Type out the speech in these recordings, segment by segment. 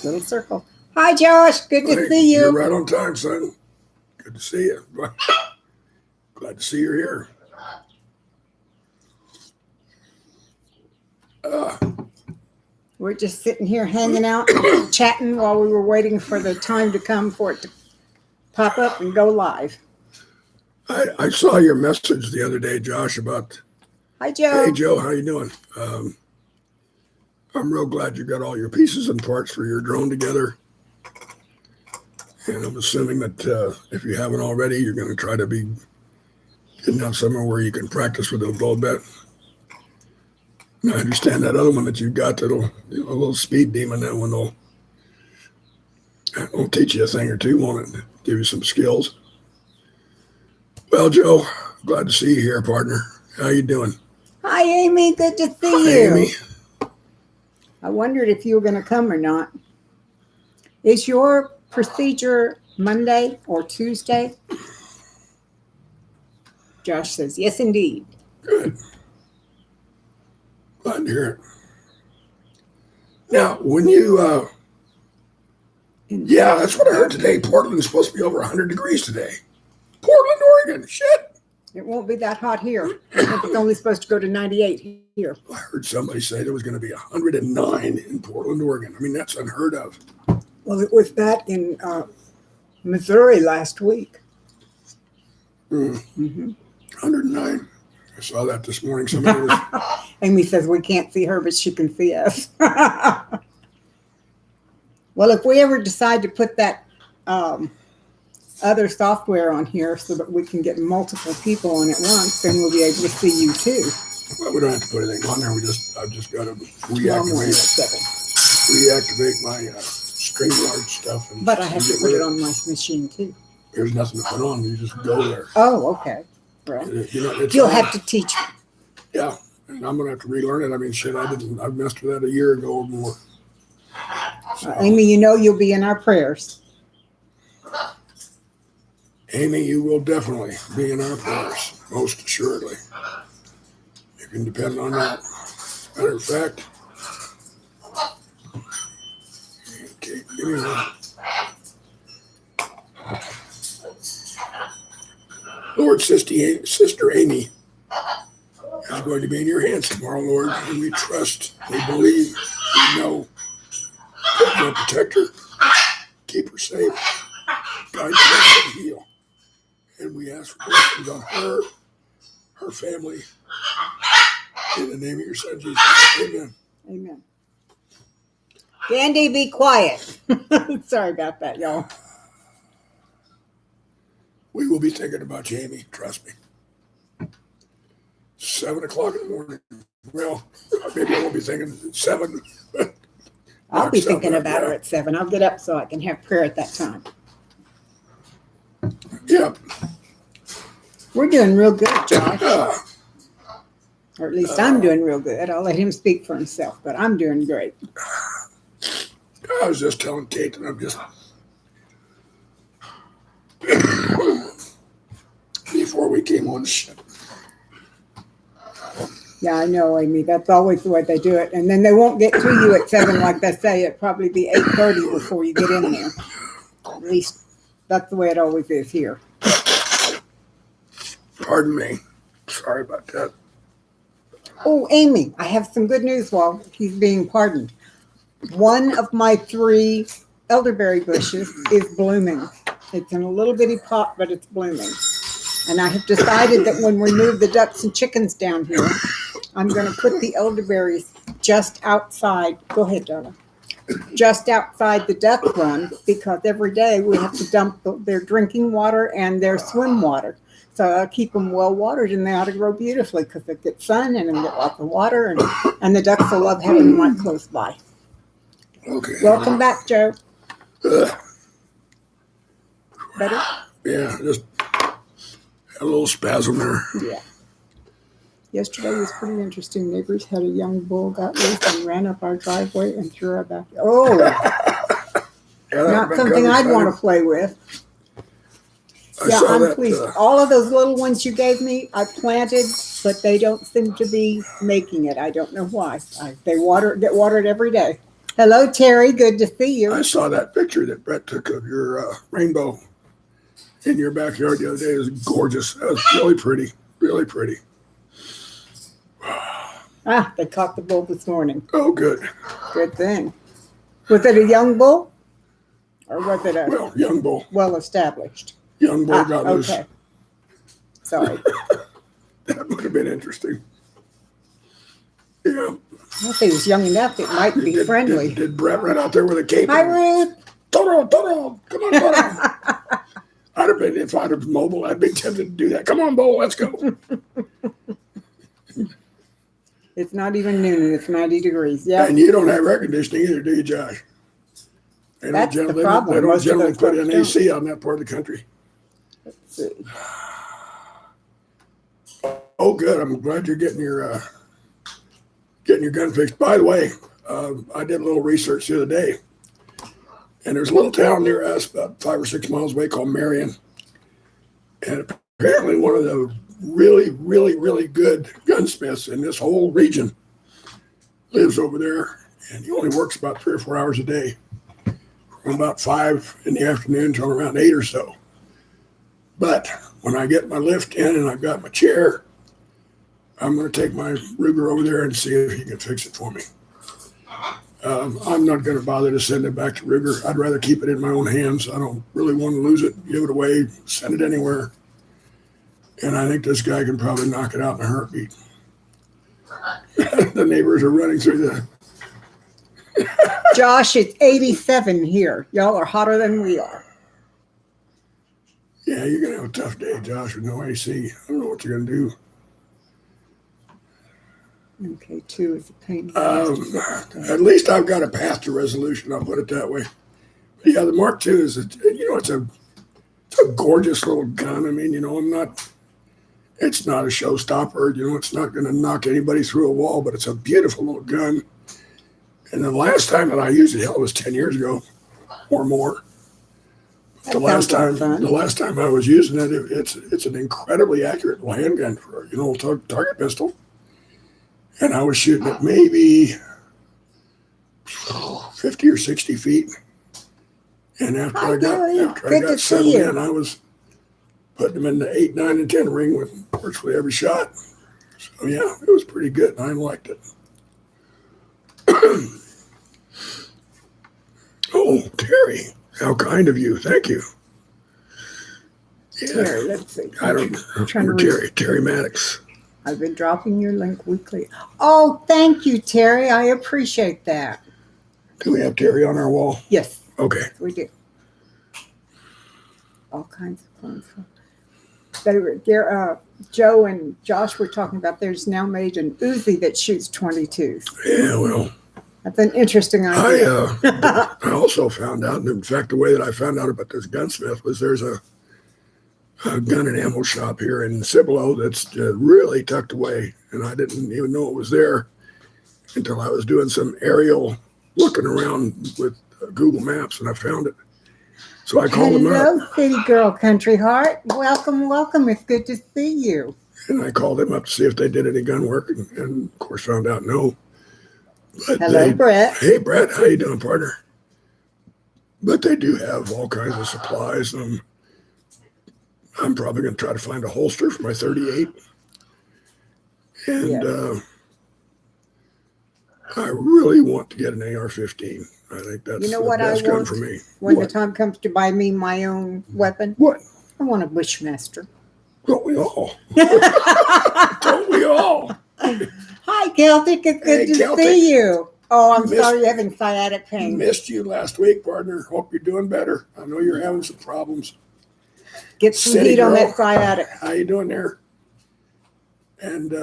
Little circle. Hi, Josh. Good to see you. You're right on time, son. Good to see you. Glad to see you're here. We're just sitting here hanging out, chatting while we were waiting for the time to come for it to pop up and go live. I saw your message the other day, Josh, about, Hi, Joe. hey, Joe, how you doing? I'm real glad you got all your pieces and parts for your drone together. And I'm assuming that if you haven't already, you're going to try to be getting out somewhere where you can practice with it a little bit. And I understand that other one that you got, that'll, a little speed demon, that one will teach you a thing or two, won't it? Give you some skills. Well, Joe, glad to see you here, partner. How you doing? Hi, Amy. Good to see Hi, you. Amy. I wondered if you were going to come or not. Is your procedure Monday or Tuesday? Josh says, yes, indeed. Good. Glad to hear it. Now, when you, yeah, that's what I heard today. Portland's supposed to be over 100 degrees today. Portland, Oregon. Shit. It won't be that hot here. I think it's only supposed to go to 98 here. I heard somebody say there was going to be 109 in Portland, Oregon. I mean, that's unheard of. Well, it was that in Missouri last week. 109. I saw that this morning. Somebody was. Amy says we can't see her, but she can see us. Well, if we ever decide to put that other software on here so that we can get multiple people on at once, then we'll be able to see you too. Well, we don't have to put anything on there. I've just got to Tomorrow morning at 7. reactivate my StreamYard stuff. But I have to put it on my machine too. There's nothing to put on. You just go there. Oh, okay. Well, you'll have to teach me. Yeah, and I'm gonna have to relearn it. I mean, shit, I messed with that a year ago or more. So, Amy, you know you'll be in our prayers. Amy, you will definitely be in our prayers, most assuredly. You can depend on that. Matter of fact, okay, give me one. Lord, Sister Amy is going to be in your hands tomorrow, Lord, and we trust, we believe, we know that you'll protect her, keep her safe, guide her and heal. And we ask for blessings on her, her family, in the name of your son, Jesus. Amen. Amen. Dandy, be quiet. Sorry about that, y'all. We will be thinking about you, Amy. Trust me. 7 o'clock in the morning. Well, maybe I won't be thinking 7. I'll be thinking about her at 7. I'll get up so I can have prayer at that time. Yep. We're doing real good, Josh. Or at least I'm doing real good. I'll let him speak for himself, but I'm doing great. I was just telling Kate that I'm just... before we came on the ship. Yeah, I know, Amy. That's always the way they do it. And then they won't get to you at 7 like they say. It'll probably be 8:30 before you get in there. At least that's the way it always is here. Pardon me. Sorry about that. Oh, Amy, I have some good news while he's being pardoned. One of my 3 elderberry bushes is blooming. It's in a little bitty pot, but it's blooming. And I have decided that when we move the ducks and chickens down here, I'm going to put the elderberries just outside. Go ahead, darling. Just outside the duck run, because every day we have to dump their drinking water and their swim water. So I'll keep them well watered, and they ought to grow beautifully because they get sun and they get lots of water, and the ducks will love having them right close by. Okay. Welcome back, Joe. Better? Yeah, just had a little spasm there. Yeah. Yesterday was pretty interesting. Neighbors had a young bull got loose and ran up our driveway and through our back. Oh, not something I'd want to play with. Yeah, I'm pleased. All of those little ones you gave me, I planted, but they don't seem to be making it. I don't know why. They get watered every day. Hello, Terry. Good to see you. I saw that picture that Brett took of your rainbow in your backyard the other day. It was gorgeous. That was really pretty. Really pretty. They caught the bull this morning. Oh, good. Good thing. Was it a young bull? Or was it a Well, young bull. well-established? Young bull got loose. Okay. Sorry. That would have been interesting. Yeah. Well, if he was young enough, it might be friendly. Did Brett run out there with a cape? Hi, Ruth. Toro, Toro, come on, Toro. I'd have been, if I'd have been mobile, I'd be tempted to do that. Come on, Bo, let's go. It's not even noon and it's 90 degrees. Yeah. And you don't have air conditioning either, do you, Josh? That's the problem. They don't Most of generally those put in folks AC on that part of the country. Let's see. Oh, good. I'm glad you're getting your gun fixed. By the way, I did a little research the other day, and there's a little town near us about 5 or 6 miles away called Marion, and apparently one of the really, really, really good gunsmiths in this whole region lives over there, and he only works about 3 or 4 hours a day, from about 5 in the afternoon till around 8 or so. But when I get my lift in and I've got my chair, I'm going to take my Ruger over there and see if he can fix it for me. I'm not going to bother to send it back to Ruger. I'd rather keep it in my own hands. I don't really want to lose it, give it away, send it anywhere. And I think this guy can probably knock it out in a heartbeat. The neighbors are running through the... Josh, it's 87 here. Y'all are hotter than we are. Yeah, you're going to have a tough day, Josh, with no AC. I don't know what you're going to do. Okay, 2 is a pain. At least I've got a path to resolution. I'll put it that way. But yeah, the Mark II is, it's a gorgeous little gun. I mean, it's not a showstopper. It's not going to knock anybody through a wall, but it's a beautiful little gun. And the last time that I used it, hell, it was 10 years ago or more. The last time I was using it, it's an incredibly accurate little handgun for a target pistol. And I was shooting at maybe 50 or 60 feet. And after I got settled in, I was putting them in the 8, 9, and 10 ring with virtually every shot. So yeah, it was pretty good. I liked it. Oh, Terry, how kind of you. Thank you. Yeah. Terry, let's see. I don't know. Terry Maddox. I've been dropping your link weekly. Oh, thank you, Terry. I appreciate that. Do we have Terry on our wall? Yes. Okay. We do. All kinds of clones. Joe and Josh were talking about there's now made an Uzi that shoots 22s. Yeah, well. That's an interesting idea. I also found out, and in fact, the way that I found out about this gunsmith was there's a gun and ammo shop here in Cibolo that's really tucked away, and I didn't even know it was there until I was doing some aerial looking around with Google Maps, and I found it. So I called him up. Hello, City Girl Country Heart. Welcome, welcome. It's good to see you. And I called him up to see if they did any gun work, and of course found out no. But hello, Brett. Hey, Brett. How you doing, partner? But they do have all kinds of supplies. I'm probably going to try to find a holster for my 38. And I really want to get an AR-15. I think that's the best gun for me. When the time comes to buy me my own weapon? What? I want a Bushmaster. Don't we all? Don't we all? Hi, Celtic. It's good to see you. Oh, I'm sorry you're having sciatic pain. Missed you last week, partner. Hope you're doing better. I know you're having some problems. Get some heat on that sciatic. How you doing there? And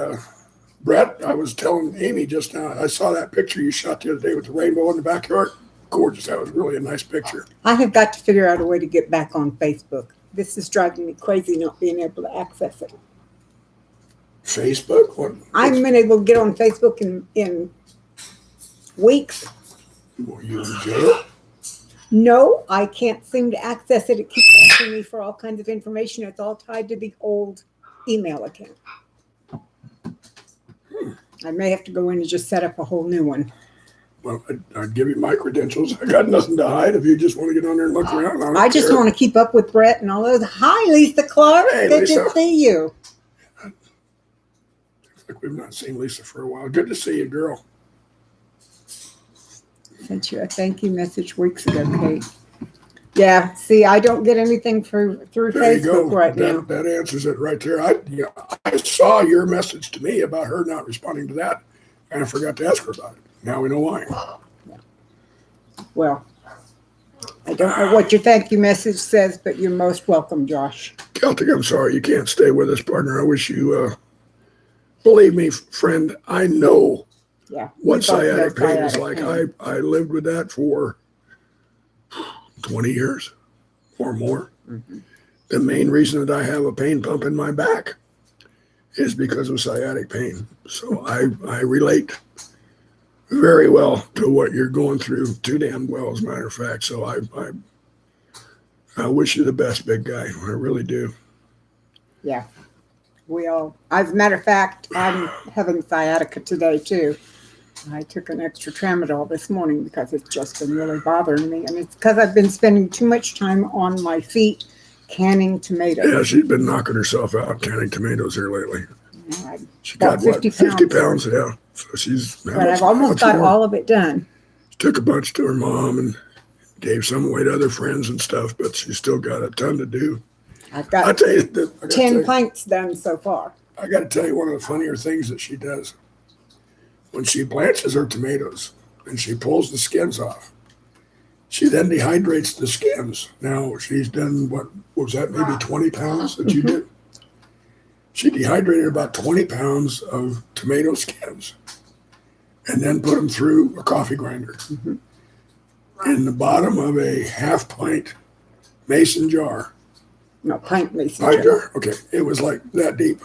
Brett, I was telling Amy just now, I saw that picture you shot the other day with the rainbow in the backyard. Gorgeous. That was really a nice picture. I have got to figure out a way to get back on Facebook. This is driving me crazy not being able to access it. Facebook? What? I haven't been able to get on Facebook in weeks. Were you in jail? No, I can't seem to access it. It keeps asking me for all kinds of information. It's all tied to the old email account. I may have to go in and just set up a whole new one. Well, I'd give you my credentials. I got nothing to hide. If you just want to get on there and look around, I just want to keep up with Brett and all those. Hi, Lisa Clark. Hey, Good Lisa. to see you. Like we've not seen Lisa for a while. Good to see you, girl. Sent you a thank you message weeks ago, Kate. Yeah, see, I don't get anything through There you Facebook go. right now. That answers it right there. I saw your message to me about her not responding to that, and I forgot to ask her about it. Now we know why. Well, I don't know what your thank you message says, but you're most welcome, Josh. Celtic, I'm sorry you can't stay with us, partner. I wish you, believe me, friend, I know Yeah. what sciatic pain is like. I lived with that for 20 years or more. Mm-hmm. The main reason that I have a pain pump in my back is because of sciatic pain. So I relate very well to what you're going through, too damn well, as a matter of fact. So I wish you the best, big guy. I really do. Yeah. We all, as a matter of fact, I'm having sciatica today too. I took an extra tramadol this morning because it's just been really bothering me. And it's because I've been spending too much time on my feet canning tomatoes. Yeah, she's been knocking herself out canning tomatoes here lately. I She bought got what, 50 50 pounds, yeah. So she's But I've almost got all of it done. Took a bunch to her mom and gave some away to other friends and stuff, but she's still got a ton to do. I've I got tell you, 10 pints done so far. I got to tell you one of the funnier things that she does. When she blanches her tomatoes and she pulls the skins off, she then dehydrates the skins. Now she's done what was that, maybe 20 pounds that you did? She dehydrated about 20 pounds of tomato skins and then put them through a coffee grinder. Mm-hmm. In the bottom of a half pint mason jar. No, pint mason Pint jar. jar? Okay, it was like that deep.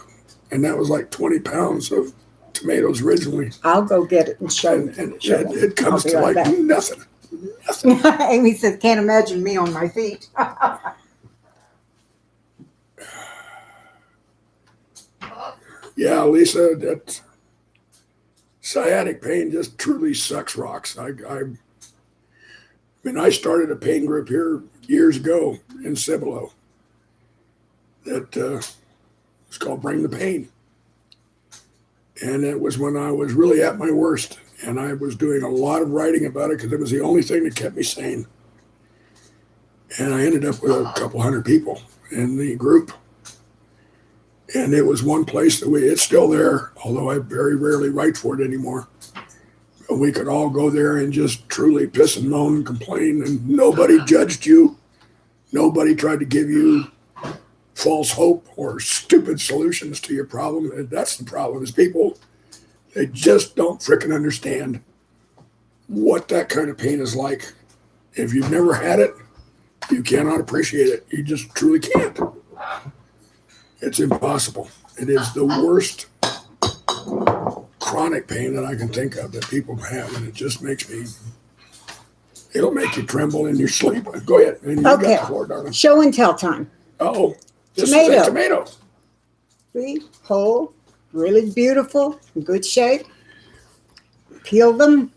And that was like 20 pounds of tomatoes originally. I'll go get it and show you. And it comes to like nothing. Amy says, can't imagine me on my feet. Yeah, Lisa, that sciatic pain just truly sucks rocks. I mean, I started a pain group here years ago in Cibolo that was called Bring the Pain. And it was when I was really at my worst. And I was doing a lot of writing about it because it was the only thing that kept me sane. And I ended up with a couple hundred people in the group. And it was one place that it's still there, although I very rarely write for it anymore. But we could all go there and just truly piss and moan and complain, and nobody judged you. Nobody tried to give you false hope or stupid solutions to your problem. And that's the problem, is people, they just don't frickin' understand what that kind of pain is like. If you've never had it, you cannot appreciate it. You just truly can't. It's impossible. It is the worst chronic pain that I can think of that people have, and it just makes me, it'll make you tremble in your sleep. Go ahead. And you got the floor, darling. Show and tell time. Uh-oh. This Tomato. is a tomato. See, whole, really beautiful, in good shape. Peel them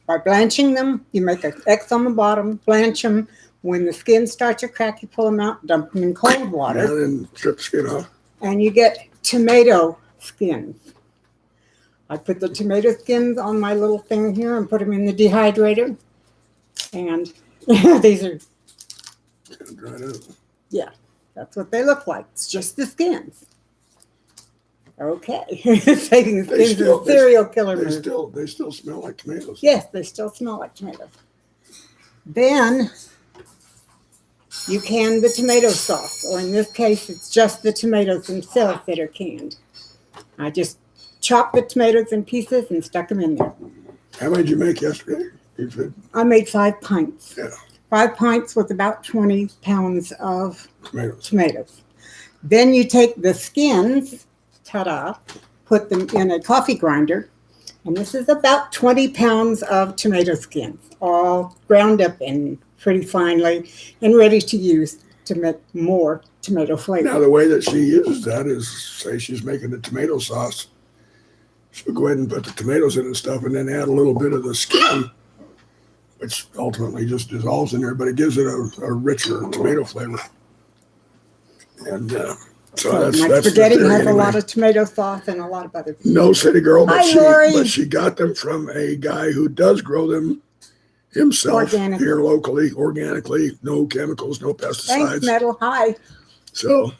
by blanching them. You make an X on the bottom, blanch them. When the skin starts to crack, you pull them out, dump them in cold water. And then strip the skin off. And you get tomato skins. I put the tomato skins on my little thing here and put them in the dehydrator. And these are, Dried out. yeah, that's what they look like. It's just the skins. Okay. Saving the skins is a serial killer move. They still smell like tomatoes. Yes, they still smell like tomatoes. Then you can the tomato sauce, or in this case, it's just the tomatoes themselves that are canned. I just chopped the tomatoes in pieces and stuck them in there. How many did you make yesterday? I made 5 pints. Yeah. 5 pints with about 20 pounds of Tomatoes. Then you take the skins, ta-da, put them in a coffee grinder, and this is about 20 pounds of tomato skins, all ground up and pretty finely and ready to use to make more tomato flavor. Now, the way that she uses that is, say she's making the tomato sauce. She'll go ahead and put the tomatoes in and stuff and then add a little bit of the skin which ultimately just dissolves in there, but it gives it a richer tomato flavor. And so my that's spaghetti the theory has a anyway. lot of tomato sauce and a lot of other things. No city girl, but Hi, Lori. she got them from a guy who does grow them himself here locally, organically, no chemicals, no pesticides. Thanks, Metal. Hi. So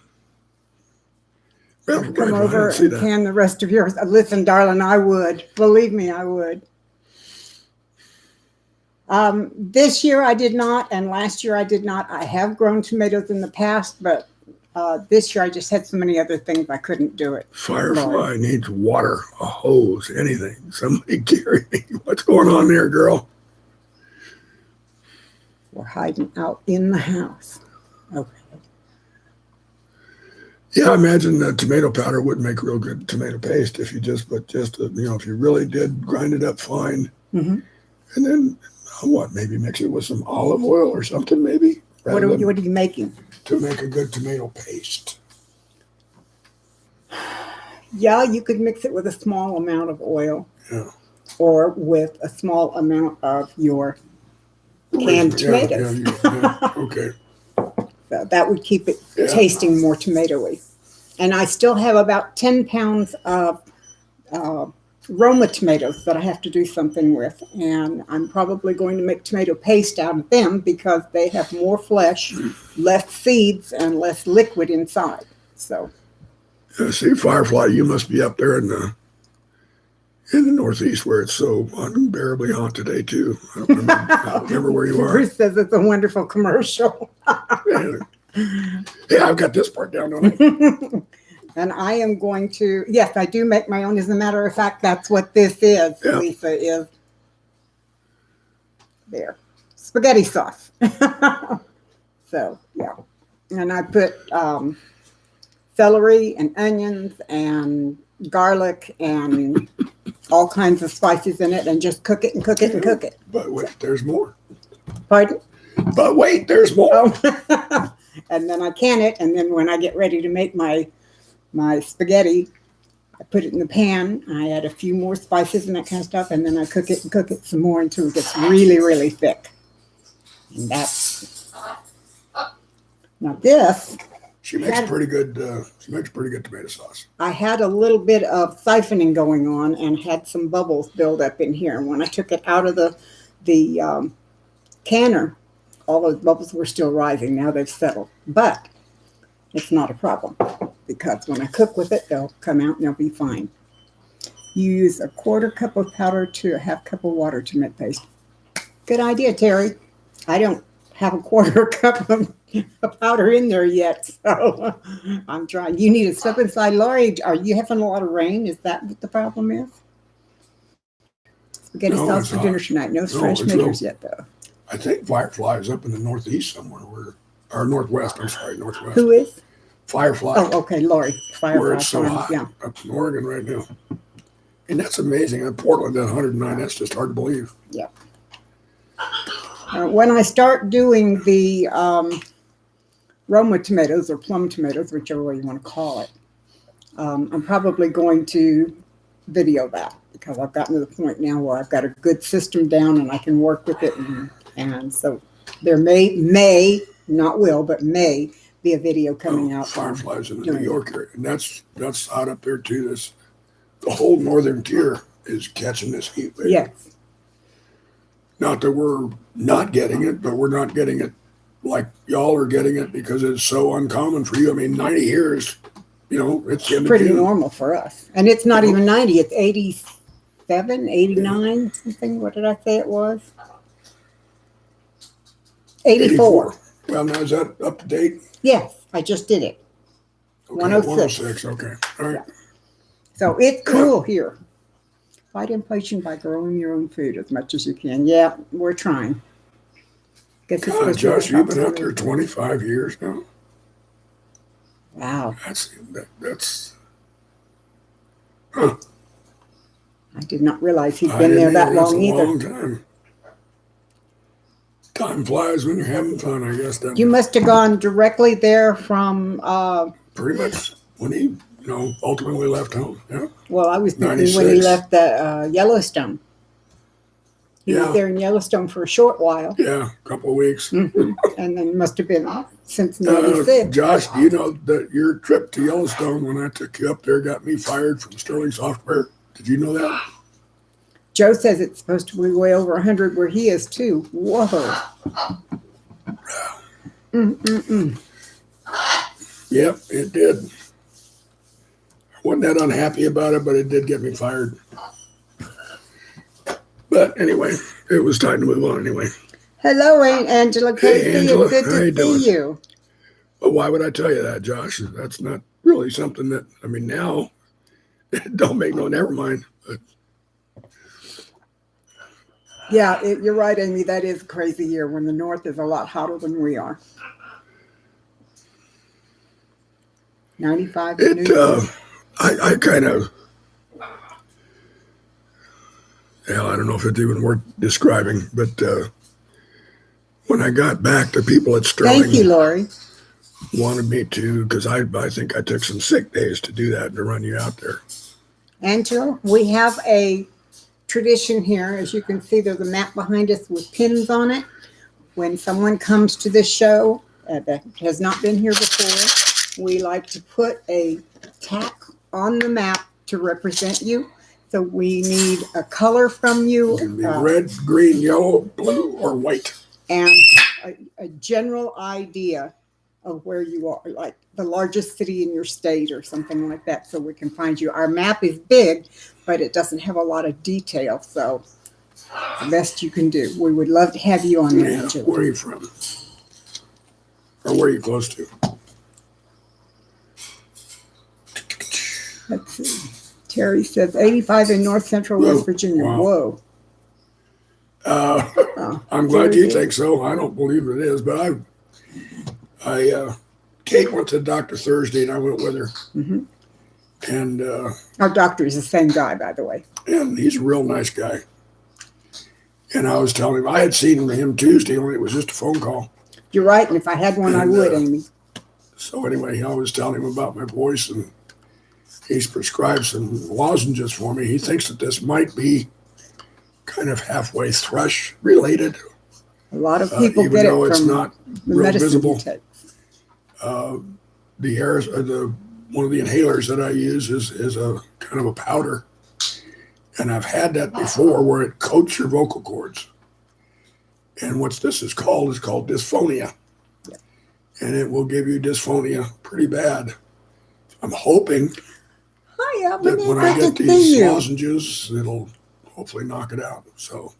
come over and can the rest of yours. Listen, darling, I would. Believe me, I would. This year I did not, and last year I did not. I have grown tomatoes in the past, but this year I just had so many other things I couldn't do it. Firefly needs water, a hose, anything. Somebody carry me. What's going on there, girl? We're hiding out in the house. Okay. Yeah, I imagine that tomato powder would make real good tomato paste if you just put if you really did grind it up fine. Mm-hmm. And then maybe mix it with some olive oil or something maybe? What are you making? To make a good tomato paste. Yeah, you could mix it with a small amount of oil. Yeah. Or with a small amount of your canned tomatoes. Yeah, okay. So that would keep it tasting more tomatoey. And I still have about 10 pounds of Roma tomatoes that I have to do something with. And I'm probably going to make tomato paste out of them because they have more flesh, less seeds, and less liquid inside. So. See, Firefly, you must be up there in the Northeast where it's so unbearably hot today, too. I don't remember where you are. Bruce says it's a wonderful commercial. Yeah, I've got this part down, don't I? And I am going to, yes, I do make my own. As a matter of fact, that's what this is, Lisa, is there. Spaghetti sauce. So, yeah. And I put celery and onions and garlic and all kinds of spices in it and just cook it and cook it and cook it. But wait, there's more. Pardon? But wait, there's more. Oh. And then I can it, and then when I get ready to make my spaghetti, I put it in the pan. I add a few more spices and that kind of stuff, and then I cook it some more until it gets really, really thick. And that's now this. She makes pretty good tomato sauce. I had a little bit of siphoning going on and had some bubbles build up in here. And when I took it out of the canner, all those bubbles were still rising. Now they've settled. But it's not a problem because when I cook with it, they'll come out and they'll be fine. You use a 1/4 cup of powder to a 1/2 cup of water to make paste. Good idea, Terry. I don't have a 1/4 cup of powder in there yet, so I'm trying. You need to step inside. Lori, are you having a lot of rain? Is that what the problem is? Spaghetti sauce for dinner tonight. No fresh makers yet, though. I think Firefly is up in the Northeast somewhere, or Northwest. I'm sorry, Northwest. Who is? Firefly. Oh, okay, Lori. Firefly. Where it's so hot up in Oregon right now. And that's amazing. In Portland at 109, that's just hard to believe. Yeah. When I start doing the Roma tomatoes or plum tomatoes, whichever way you want to call it, I'm probably going to video that because I've gotten to the point now where I've got a good system down and I can work with it. And so there may, not will, but may be a video coming out. Fireflies in the New York area. And that's hot up there too. The whole northern tier is catching this heat wave. Yes. Not that we're not getting it, but we're not getting it like y'all are getting it because it's so uncommon for you. I mean, 90 here is, it's pretty normal for us. And it's not even 90, it's 87, 89, something. What did I say it was? 84. Well, now is that up to date? Yes, I just did it. Okay, 106. Okay. All right. Yeah. So it's cool here. Fight inflation by growing your own food as much as you can. Yeah, we're trying. God, Josh, you've been out there 25 years now. Wow. That's huh. I did not realize he'd been there that long either. That's a long time. Time flies when you're having fun, I guess. You must have gone directly there from... pretty much when he, ultimately left home, yeah. Well, I was thinking 96. when he left the Yellowstone. He was there in Yellowstone for a short while. Yeah, a couple of weeks. And then must have been Yeah, a couple of weeks. since '96. Josh, do you know that your trip to Yellowstone when I took you up there got me fired from Sterling Software? Did you know that? Joe says it's supposed to be way over 100 where he is too. Whoa. Yep, it did. I wasn't that unhappy about it, but it did get me fired. But anyway, it was time to move on anyway. Hello, Angela Casey. Hey, Angela. It's good How you to doing? see you. Well, why would I tell you that, Josh? That's not really something that, I mean, now, it don't make no, never mind. But Yeah, you're right, Amy. That is a crazy year when the north is a lot hotter than we are. 95 in New York. I kind of, hell, I don't know if it's even worth describing, but when I got back, the people at Sterling Thank you, Lori. wanted me to, because I think I took some sick days to do that, to run you out there. Angela, we have a tradition here. As you can see, there's a map behind us with pins on it. When someone comes to this show that has not been here before, we like to put a tack on the map to represent you. So we need a color from you. It can be red, green, yellow, blue, or white. And a general idea of where you are, like the largest city in your state or something like that, so we can find you. Our map is big, but it doesn't have a lot of detail, so the best you can do. We would love to have you on there, Angela. Where are you from? Or where are you close to? Let's see. Terry says 85 in North Central West Virginia. Wow. Whoa. I'm glad you think so. I don't believe it is, but Kate went to the doctor Thursday, and I went with her. Mm-hmm. And our doctor is the same guy, by the way. And he's a real nice guy. And I was telling him, I had seen him Tuesday, only it was just a phone call. You're right, and if I had one, I would, Amy. So anyway, I was telling him about my voice, and he's prescribed some lozenges for me. He thinks that this might be kind of halfway thrush related. A lot of people even get though it it's from not the real medicine visible. you take. The air, one of the inhalers that I use is a kind of a powder, and I've had that before where it coats your vocal cords. And what this is called dysphonia, yeah. And it will give you dysphonia pretty bad. I'm hoping that when I get these lozenges, it'll hopefully knock it out. So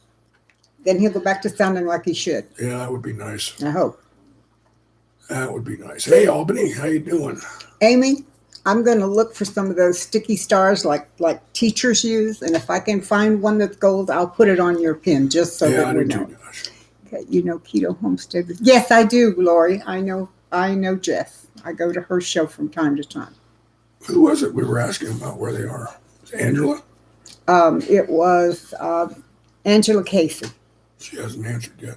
then he'll go back to sounding like he should. Yeah, that would be nice. I hope. That would be nice. Hey, Albany, how you doing? Amy, I'm going to look for some of those sticky stars like teachers use, and if I can find one that's gold, I'll put it on your pin just so that we know. Okay, you know Keto Homestead. Yes, I do, Lori. I know Jess. I go to her show from time to time. Who was it we were asking about where they are? Was it Angela? It was Angela Casey. She hasn't answered yet.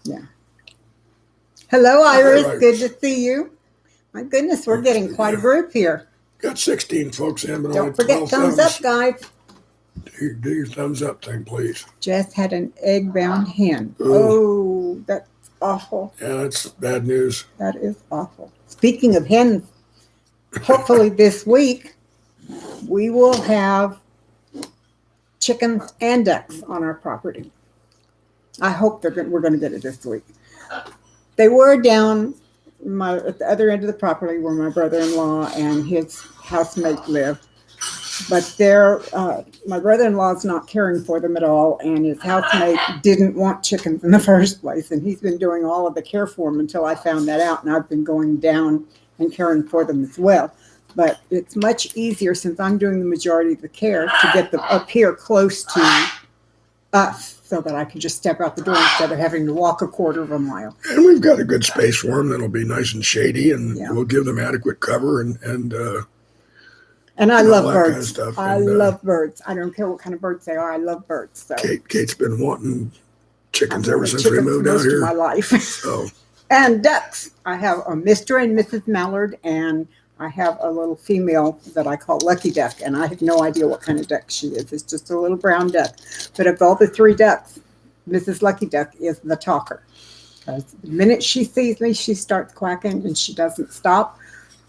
Yeah. Hello, Iris. Right. Good to see you. My goodness, we're getting quite a group here. Got 16 folks in, but Don't forget thumbs up, guys. Do your thumbs up thing, please. Jess had an egg-bound hen. Oh, that's awful. Yeah, that's bad news. That is awful. Speaking of hens, hopefully this week we will have chickens and ducks on our property. I hope we're going to get it this week. They were down at the other end of the property where my brother-in-law and his housemate live. But my brother-in-law is not caring for them at all, and his housemate didn't want chickens in the first place, and he's been doing all of the care for them until I found that out, and I've been going down and caring for them as well. But it's much easier, since I'm doing the majority of the care, to get them up here close to us so that I can just step out the door instead of having to walk a quarter of a mile. And we've got a good space for them that'll be nice and shady, and we'll give them adequate cover and I love birds. Kind of stuff. I love birds. I don't care what kind of birds they are. I love birds. So Kate's been wanting chickens ever since we moved out here. My life. So and ducks. I have a Mr. and Mrs. Mallard and I have a little female that I call Lucky Duck, and I have no idea what kind of duck she is. It's just a little brown duck. But of all the three ducks, Mrs. Lucky Duck is the talker. Because the minute she sees me, she starts quacking, and she doesn't stop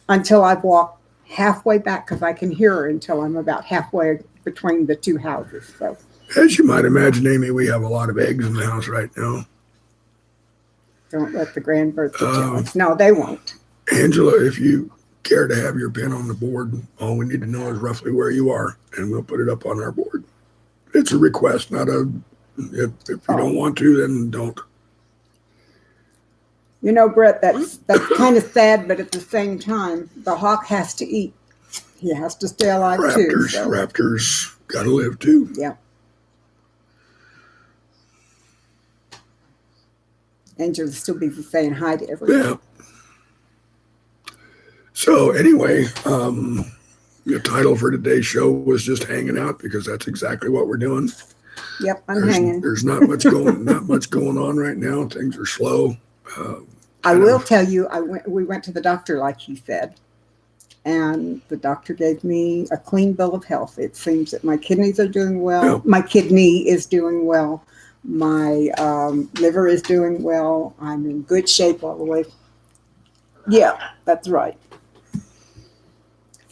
until I've walked halfway back, because I can hear her until I'm about halfway between the two houses. So, As you might imagine, Amy, we have a lot of eggs in the house right now. don't let the grandbirds get jealous. No, they won't. Angela, if you care to have your pin on the board, all we need to know is roughly where you are, and we'll put it up on our board. It's a request, not a, if you don't want to, then don't. You know, Brett, that's kind of sad, but at the same time, the hawk has to eat. He has to stay alive too. So. Raptors gotta live too. Yeah. Angel will still be saying hi to everyone. Yeah. So anyway, the title for today's show was just hanging out, because that's exactly what we're doing. Yep, I'm hanging. There's not much going on right now. Things are slow. I will tell you, we went to the doctor, like he said, and the doctor gave me a clean bill of health. It seems that my kidneys are doing well. Yeah. My kidney is doing well. My liver is doing well. I'm in good shape all the way. Yeah, that's right.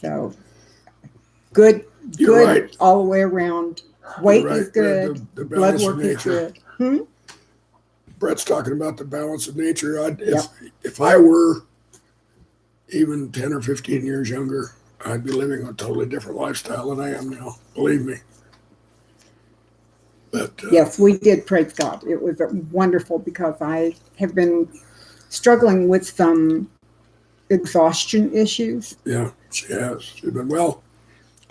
So good right. all the way around. Weight right. is good. The Blood balance of work is nature. good. Brett's talking about the balance of nature. If I were even 10 or 15 years younger, I'd be living a totally different lifestyle than I am now. Believe me. But yes, we did, praise God. It was wonderful, because I have been struggling with some exhaustion issues. Yeah, she has. She's been well.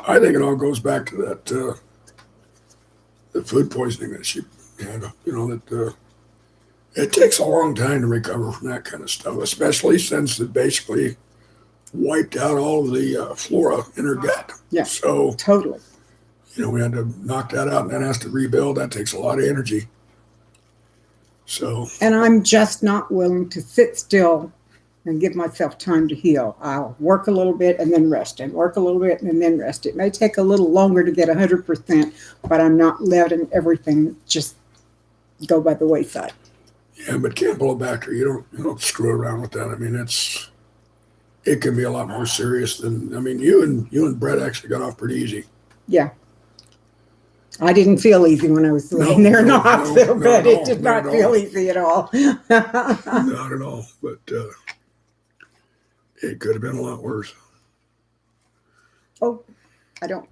I think it all goes back to that the food poisoning that she had. You know, that it takes a long time to recover from that kind of stuff, especially since it basically wiped out all of the flora in her gut. Yeah, so totally. You know, we had to knock that out and then has to rebuild. That takes a lot of energy. So. And I'm just not willing to sit still and give myself time to heal. I'll work a little bit and then rest, and work a little bit and then rest. It may take a little longer to get 100%, but I'm not letting everything just go by the wayside. Yeah, but Campylobacter, you don't screw around with that. I mean, it can be a lot more serious than. I mean, you and Brett actually got off pretty easy. Yeah. I didn't feel easy when I was laying there in the hospital bed. It did not feel easy at all. Not at all. But it could have been a lot worse. Oh, I don't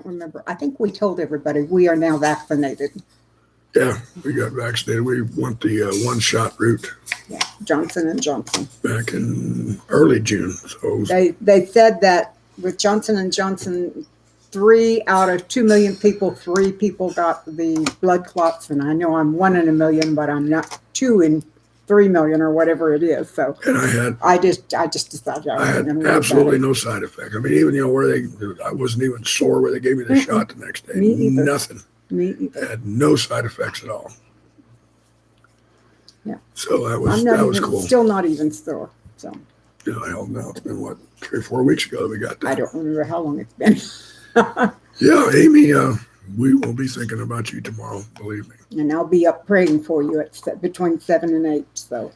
remember. I think we told everybody we are now vaccinated. Yeah, we got vaccinated. We went the one-shot route. Yeah, Johnson & Johnson. Back in early June. So they said that with Johnson & Johnson, 3 out of 2 million people, 3 people got the blood clots, and I know I'm 1 in a million, but I'm not 2 in 3 million or whatever it is. So, and I just decided I had absolutely no side effect. I mean, even where I wasn't even sore where they gave me the shot the next day. Me either. Nothing. Me either. I had no side effects at all. Yeah. So that was cool. Still not even sore. So. Hell no, it's been 3 or 4 weeks ago that we got that. I don't remember how long it's been. Yeah, Amy, we will be thinking about you tomorrow, believe me. And I'll be up praying for you at between 7 and 8. So.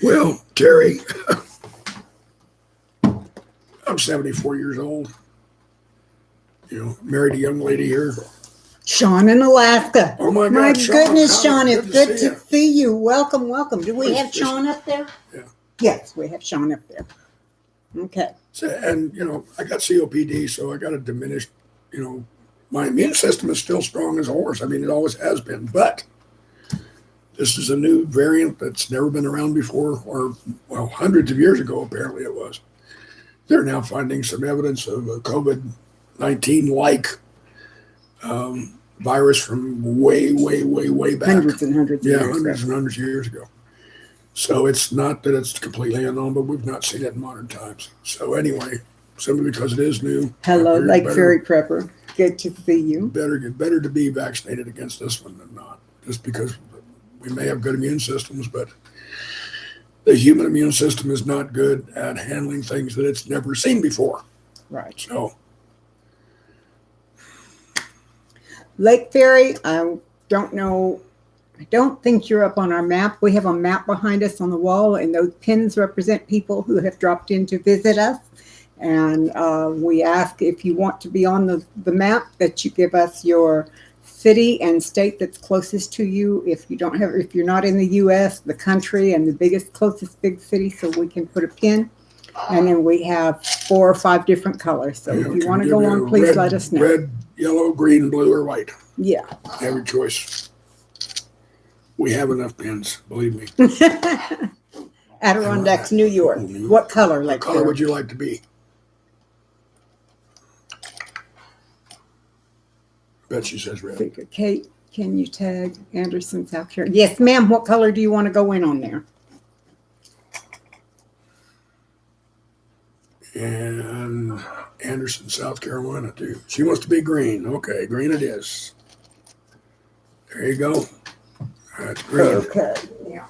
Well, Terry, I'm 74 years old. Married a young lady here. Sean in Alaska. Oh my God, my Sean, goodness, Sean, it's good to to see you. Welcome. Do we have Sean up there? Yeah. Yes, we have Sean up there. Okay. So, and I got COPD, so I got a diminished. My immune system is still strong as a horse. I mean, it always has been, but this is a new variant that's never been around before, or hundreds of years ago, apparently it was. They're now finding some evidence of a COVID-19-like virus from way back. Hundreds and hundreds of years ago. Hundreds and hundreds of years ago. So it's not that it's completely unknown, but we've not seen it in modern times. So anyway, simply because it is new. Hello, Lake Ferry Prepper. Good to see you. Better to be vaccinated against this one than not. Just because we may have good immune systems, but the human immune system is not good at handling things that it's never seen before. Right. So, Lake Ferry, I don't know. I don't think you're up on our map. We have a map behind us on the wall, and those pins represent people who have dropped in to visit us. And we ask if you want to be on the map that you give us your city and state that's closest to you. If you're not in the U.S., the country and the closest big city, so we can put a pin. And then we have 4 or 5 different colors. So if you want to go on, please let us know. Red, yellow, green, blue, or white. Yeah. Every choice. We have enough pins, believe me. Adirondacks, New York. What color? What color would you like to be? Bet she says red. Kate, can you tag Anderson, South Carolina? Yes, ma'am. What color do you want to go in on there? And Anderson, South Carolina, too. She wants to be green. Okay, green it is. There you go. That's green. Okay. Yeah.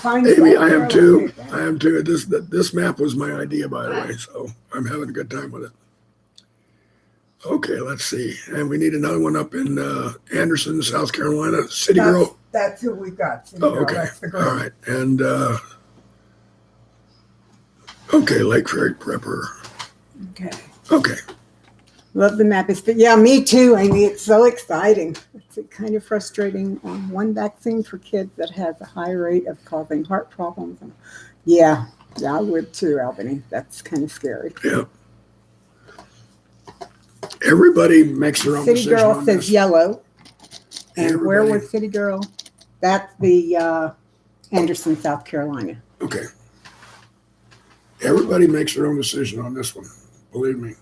Amy, I am too. I am too. This map was my idea, by the way, so I'm having a good time with it. Okay, let's see. And we need another one up in Anderson, South Carolina. City Girl. That's who we've got. City Oh, okay. All right. And okay, Lake Ferry Prepper. Okay. Okay. Love the map. Yeah, me too, Amy. It's so exciting. It's kind of frustrating on one vaccine for kids that has a high rate of causing heart problems. Yeah, I would too, Albany. That's kind of scary. Yeah. Everybody makes their own City decision Girl on says this. yellow. And where Everybody- was City Girl? That's the Anderson, South Carolina. Okay. Everybody makes their own decision on this one. Believe me.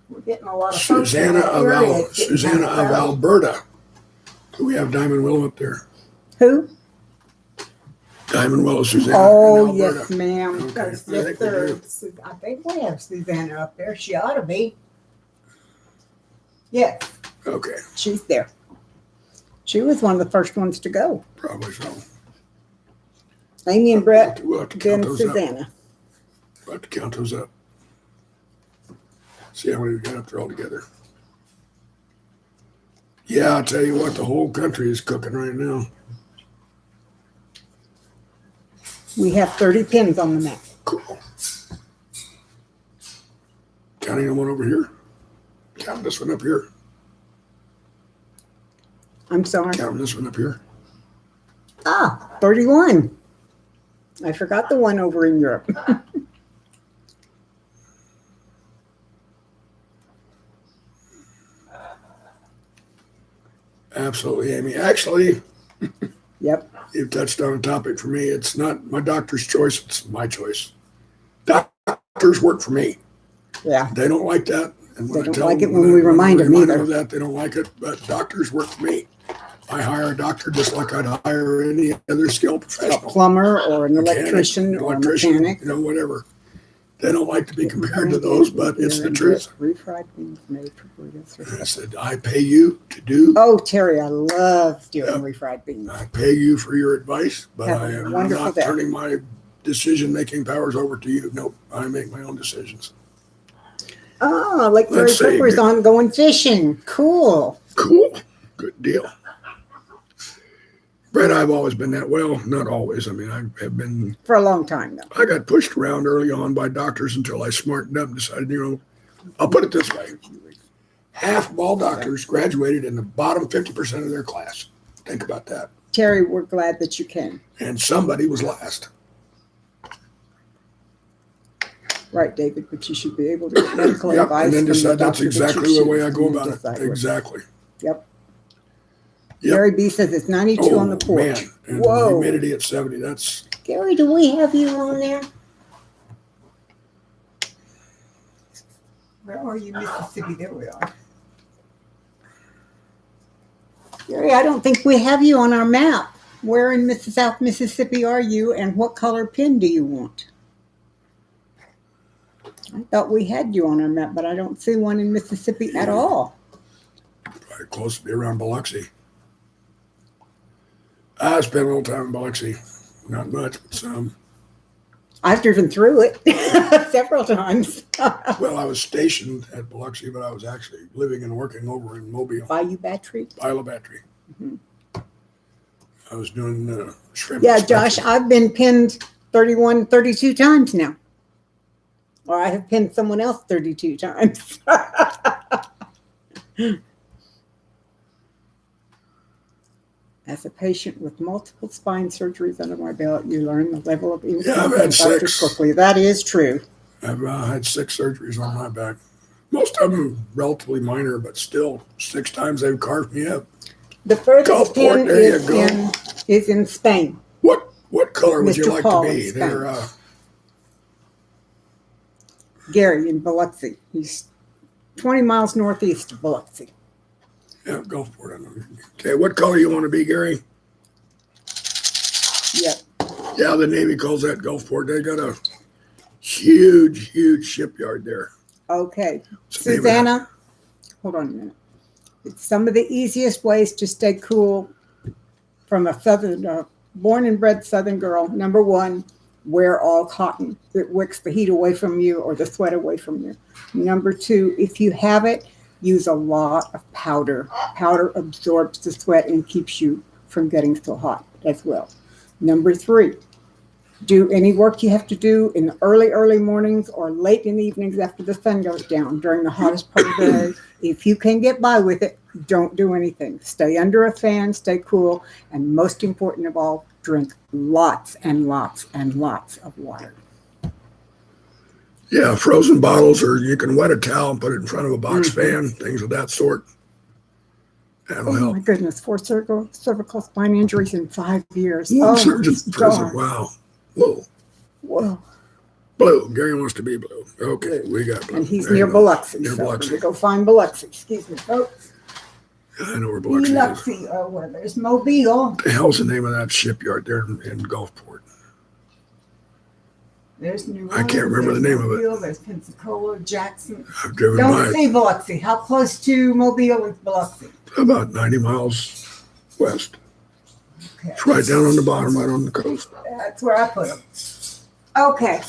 We're getting a lot of Susanna of Alberta. Do we have Diamond Willow up there? Who? Diamond Willow, Susanna. Oh, in Alberta. yes, ma'am. Okay, I Yes, think we sir. do. I think we have Susanna up there. She ought to be. Yes, Okay, she's there. She was one of the first ones to go. probably so. Amy and Brett, We'll have to then count those up. Susanna. We'll have to count those up. See how many we got up there all together. Yeah, I'll tell you what, the whole country is cooking right now. We have 30 pins on the map. Cool. Counting the one over here. Count this one up here. I'm sorry. Count this one up here. 31. I forgot the one over in Europe. Absolutely, Amy. Actually, Yep. you've touched on a topic for me. It's not my doctor's choice, it's my choice. Doctors work for me. Yeah. They don't like that. And They don't like it when we remind them either. of that, they don't like it, but doctors work for me. I hire a doctor just like I'd hire any other skilled A professional. plumber or an Mechanic, electrician or a mechanic. you know, whatever. They don't like to be compared to those, but it's the truth. Refried beans made for burgers. And I said, I pay you to do, Oh, Terry, I love doing Yep. refried beans. I pay you for your advice, but Have a I am wonderful not day. turning my decision-making powers over to you. Nope, I make my own decisions. Oh, Lake Ferry Let's see. Clippers on going fishing. Cool. Cool, good deal. Brett, I've always been that. Well, not always. I mean, I have been, For a long time, though. I got pushed around early on by doctors until I smartened up and decided, you know, I'll put it this way. Half of all doctors graduated in the bottom 50% of their class. Think about that. Terry, we're glad that you came. And somebody was last. Right, David, but you should be able to get medical Yep, advice. and then from the decide that's doctor that you exactly the way choose I go and about decide it. what- Exactly. Yep. Yep. Gary B says it's 92 on the porch. Man. And Whoa. the humidity at 70. That's Gary, do we have you on there? Where are you, Mississippi? There we are. Gary, I don't think we have you on our map. Where in South Mississippi are you, and what color pin do you want? I thought we had you on our map, but I don't see one in Mississippi at all. probably close to be around Biloxi. I spent a little time in Biloxi. Not much, but some. I've driven through it several times. Well, I was stationed at Biloxi, but I was actually living and working over in Mobile. Bayou Battery. Bayou Battery. Mhm. I was doing shrimp. Yeah, inspection. Josh, I've been pinned 31, 32 times now. Or I have pinned someone else 32 times. As a patient with multiple spine surgeries under my belt, you learn the level of Yeah, I've had doctors 6. quickly. That is true. I've had 6 surgeries on my back. Most of them relatively minor, but still 6 times they've carved me up. The furthest Gulfport, pin there you go. is in Spain. What color would you Mr. like Paul to be? in Spain. They're Gary in Biloxi. He's 20 miles northeast of Biloxi. yeah, Gulfport. I know. Okay, what color you want to be, Gary? Yep. Yeah, the Navy calls that Gulfport. They got a huge, huge shipyard there. Okay. What's the name of that? Susanna, hold on a minute. It's some of the easiest ways to stay cool from a southern, born and bred southern girl. Number 1, wear all cotton. It wicks the heat away from you or the sweat away from you. Number 2, if you have it, use a lot of powder. Powder absorbs the sweat and keeps you from getting so hot as well. Number 3, do any work you have to do in the early mornings or late in the evenings after the sun goes down during the hottest part of the day. If you can get by with it, don't do anything. Stay under a fan, stay cool, and most important of all, drink lots and lots and lots of water. Yeah, frozen bottles, or you can wet a towel and put it in front of a box fan, things of that sort. That'll Oh help. my goodness, 4 cervical spine injuries in 5 years. One Oh, surgeon in prison. darn. Wow. Whoa. Whoa. Blue. Gary wants to be blue. Okay, we got blue. And he's There you near go. Biloxi. Near So Biloxi. we go find Biloxi. Excuse me, folks. I know where Biloxi is. Biloxi. Oh, well, there's Mobile. What the hell's the name of that shipyard there in Gulfport? There's New Orleans. I can't remember the name of it. Mobile, there's Pensacola, Jackson. I've driven by Don't it. say Biloxi. How close to Mobile is Biloxi? About 90 miles west. Okay. It's right down on the bottom, right on the coast. That's where I put them. Okay.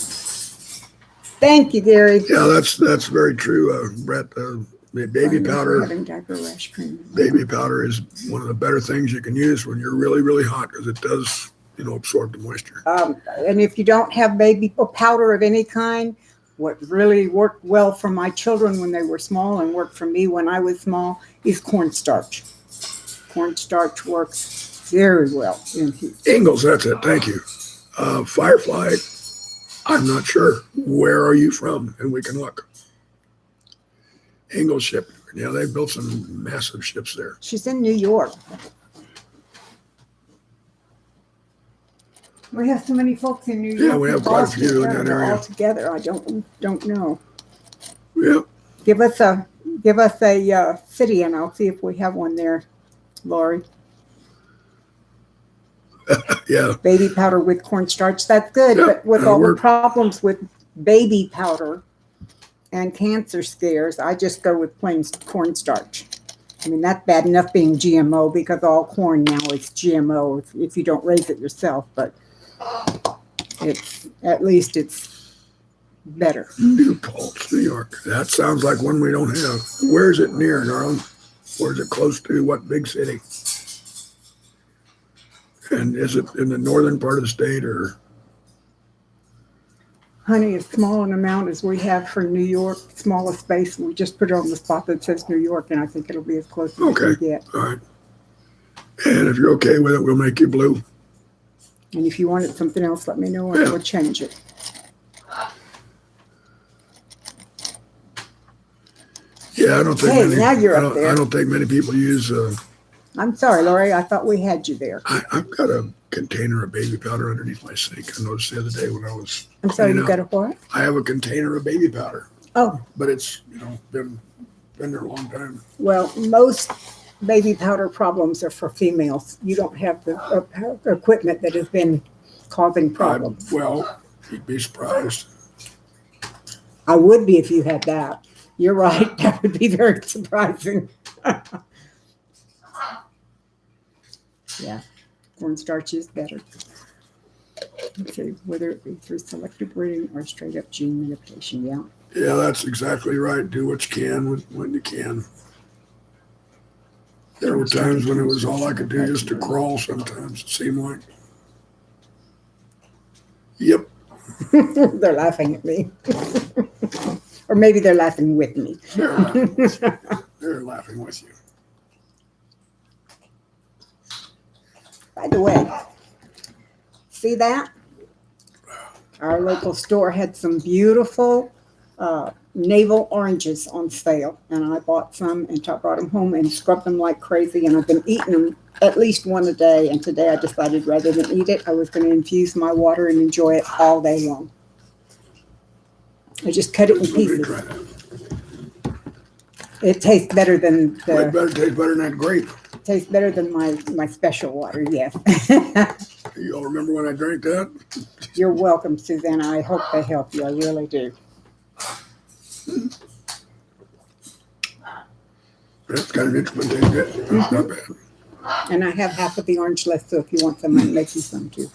Thank you, Gary. Yeah, that's very true, Brett. The baby powder. Having diaper rash cream. Baby powder is one of the better things you can use when you're really, really hot because it does, absorb the moisture. And if you don't have baby powder of any kind, what really worked well for my children when they were small and worked for me when I was small is cornstarch. Cornstarch works very well in heat. Ingalls, that's it. Thank you. Firefly, I'm not sure. Where are you from? And we can look. Ingalls ship. Yeah, they built some massive ships there. She's in New York. We have so many folks in New York. Yeah, we have quite a few in that area. All together, I don't know. Yeah. Give us a city, and I'll see if we have one there, Lori. Yeah. Baby powder with cornstarch, that's good. Yeah, But with that'll all work. the problems with baby powder and cancer scares, I just go with plain cornstarch. I mean, that's bad enough being GMO because all corn now is GMO if you don't raise it yourself. But it's better. New Paltz, New York. That sounds like one we don't have. Where is it near, Darling? Where is it close to? What big city? And is it in the northern part of the state or? Honey, as small an amount as we have for New York, smallest space, we just put it on the spot that says New York, and I think it'll be as close as we Okay. get. All right. And if you're okay with it, we'll make you blue. And if you wanted something else, let me know and Yeah. we'll change it. Yeah, I don't think Hey, many. now you're I up don't, there. I don't think many people use. I'm sorry, Lori, I thought we had you there. I've got a container of baby powder underneath my sink. I noticed the other day when I was. I'm sorry, cleaning you got out. a what? I have a container of baby powder, Oh, but it's been there a long time. well, most baby powder problems are for females. You don't have the equipment that has been causing problems. Well, you'd be surprised. I would be if you had that. You're right. That would be very surprising. Yeah. Cornstarch is better. Let's see, whether it be through selective breeding or straight up gene manipulation. Yeah. Yeah, that's exactly right. Do what you can when you can. There were times when it was all I could do just to crawl sometimes, it seemed like. Yep. They're laughing at me. Or maybe they're laughing with me. They're laughing with you. By the way, see that? Our local store had some beautiful navel oranges on sale, and I bought some and brought them home and scrubbed them like crazy, and I've been eating them at least one a day, and today I decided rather than eat it, I was going to infuse my water and enjoy it all day long. I just cut it in pieces. It tastes better than Tastes better than that grape. Tastes better than my special water, yes. You all remember when I drank that? You're welcome, Susanna. I hope they help you. I really do. That's kind of interesting. That's not bad. And I have half of the orange left, so if you want some, I can make you some too.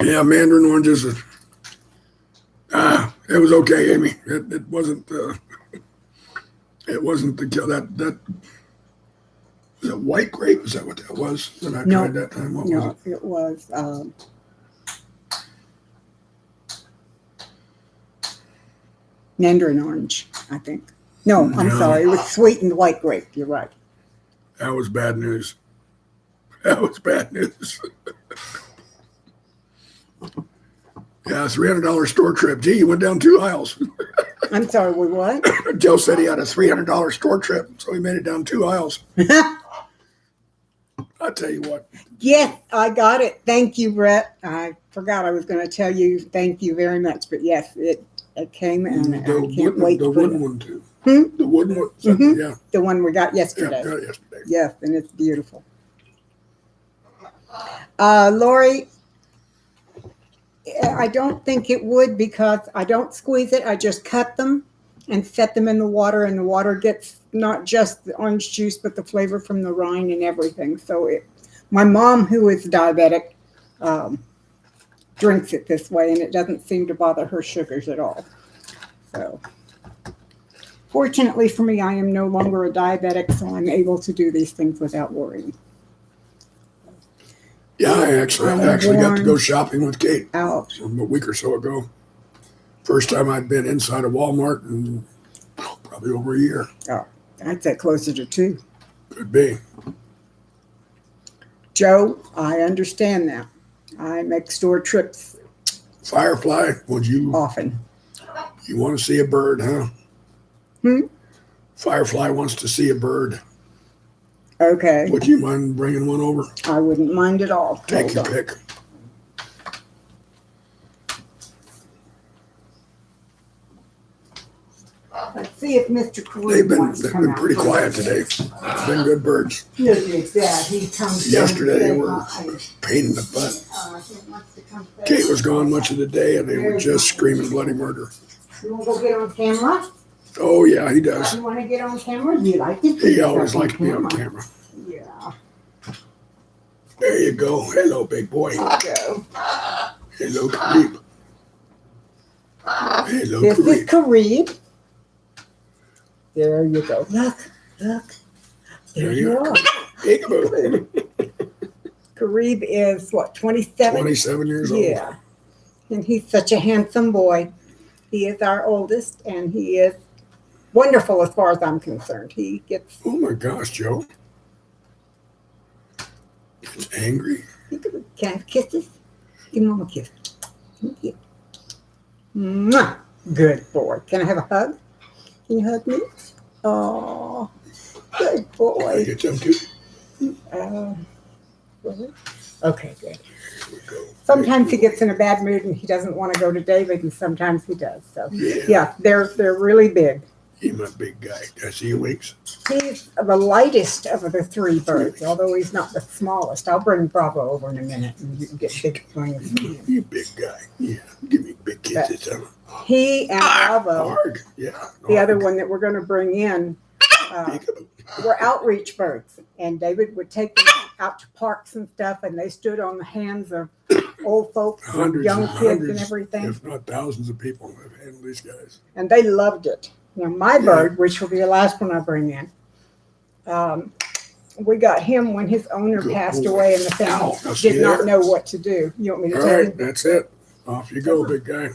Yeah, mandarin oranges. It was okay, Amy. It wasn't. It wasn't that. Was it white grape? Is that what that was that I tried that time? What was it? It was mandarin orange, I think. No, I'm sorry. It was sweetened white grape. You're right. That was bad news. That was bad news. Yeah, $300 store trip. Gee, you went down 2 aisles. I'm sorry, we what? Joe said he had a $300 store trip, so he made it down 2 aisles. I'll tell you what. Yes, I got it. Thank you, Brett. I forgot I was going to tell you thank you very much, but yes, it came, and I can't wait to put it. The wooden one, too. Hmm? The wooden one? Mm-hmm. Yeah. The one we got yesterday. Yeah, got it yesterday. Yes, and it's beautiful. Lori, I don't think it would because I don't squeeze it. I just cut them and set them in the water, and the water gets not just the orange juice, but the flavor from the rind and everything. So my mom, who is diabetic, drinks it this way, and it doesn't seem to bother her sugars at all. So fortunately for me, I am no longer a diabetic, so I'm able to do these things without worrying. Yeah, I actually got to go shopping with Kate a week or so ago. First time I'd been inside a Walmart in probably over a year. Oh, I'd say closer to 2. Could be. Joe, I understand that. I make store trips Firefly, would you often. You want to see a bird, huh? Firefly wants to see a bird. Okay. Would you mind bringing one over? I wouldn't mind at all. Take your pick. Let's see if Mr. Kareem They've been pretty quiet today. Been good birds. Yeah, he comes Yesterday they were a pain in the butt. Kate was gone much of the day, and they were just screaming bloody murder. You want to go get on camera? Oh yeah, he does. You want to get on camera? You like it? He always liked to be on camera. Yeah. There you go. Hello, big boy. Go. Hello, Kareem. Hello, This is Kareem. Kareem. There you go. Look. There you are. Peekaboo. Kareem is what, 27? 27 years old. Yeah. And he's such a handsome boy. He is our oldest, and he is wonderful as far as I'm concerned. He gets. Oh my gosh, Joe. He's angry. Can I have kisses? Give Mom a kiss. Thank you. Mwah. Good boy. Can I have a hug? Can you hug me? Oh, good Can I boy. get some too? Okay, good. Here we go. Sometimes he gets in a bad mood and he doesn't want to go to David, and sometimes he does. So Yeah. they're really big. He's my big guy. Can I see your wings? He's the lightest of the 3 birds, although he's not the smallest. I'll bring Bravo over in a minute and you can get big wings. You big guy. Yeah. Give me big kisses, huh? He and Bravo, Hard. Yeah. the other hard. one that we're going to bring in, uh, were outreach birds, and David would take them out to parks and stuff, and they stood on the hands of old folks and Hundreds young and kids hundreds, and everything, if not thousands of people have handled these guys. and they loved it. Now, my bird, which will be the last one I bring in, we got him when his owner Good passed boy. away, and the family Ow, see did not there? know what to do. You want me to All tell right, that's it. Off you go, big guy.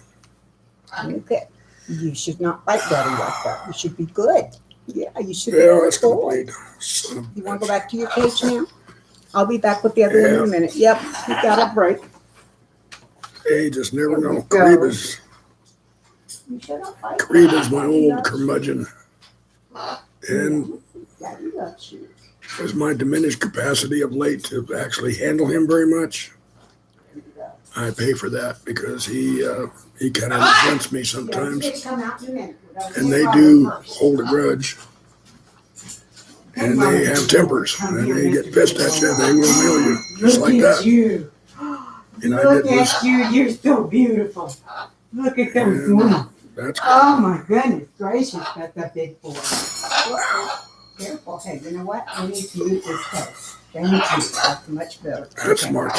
you? Okay. You should not bite Daddy like that. You should be good. Yeah, you should be Yeah, good that's gonna boy. bleed. Son of a You want to bitch. go back to your cage now? I'll be back with the other one in a minute. Yep, we got a break. Hey, just never Here we know. go. Kareem is my old curmudgeon. And Daddy loves you. as my diminished capacity of late to actually handle him very much, I pay for that because he kind of resents me sometimes. And they do hold a grudge. And they have tempers. And they get pissed at you. They will nail you. Just like that. You. And I Look did at this. you. You're so beautiful. Look at those And women. that's Oh my goodness gracious, that's a big boy. Careful. Hey, you know what? I need to move this place. Thank you. That's much better. That's smart.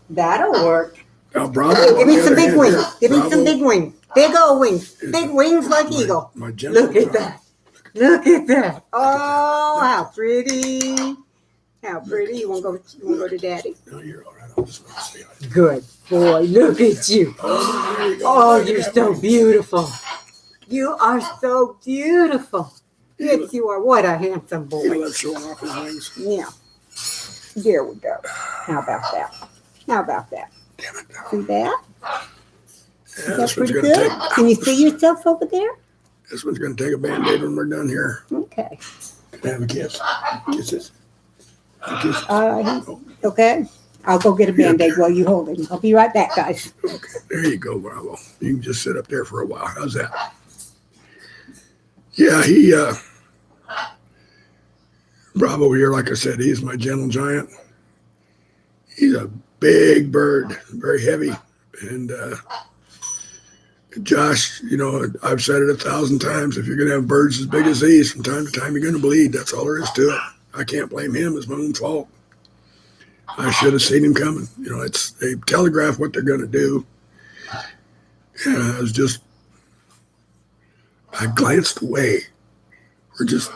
That'll work. Now, Bravo. Give me some big wings. Here, Give me some Bravo big wings. Big old wings. is Big wings like my- eagle. My gentle Look at giant. that. Look at that. Oh, how pretty. How pretty. You want to go to Daddy? No, you're all right. I'll just want to say hi. Good boy. Look at you. Oh, there you go. Oh, Look at you're that so wing. beautiful. You are so beautiful. Yes, you are. What a handsome He boy. loves showing off his wings. Yeah. There we go. How about that? How about that? Damn it. See that? Yeah, Is that this one's pretty gonna good? take. Can you see yourself over there? This one's gonna take a band-aid when we're done here. Okay. Can I have a kiss? Kisses. A kiss. Okay. I'll go get a Band-Aid while you hold him. I'll be right back, guys. Okay, there you go, Bravo. You can just sit up there for a while. How's that? Yeah, Bravo here, like I said, he's my gentle giant. He's a big bird, very heavy. And Josh, I've said it 1,000 times. If you're going to have birds as big as these, from time to time, you're going to bleed. That's all there is to it. I can't blame him. It's my own fault. I should have seen him coming. They telegraph what they're going to do. And I glanced away for just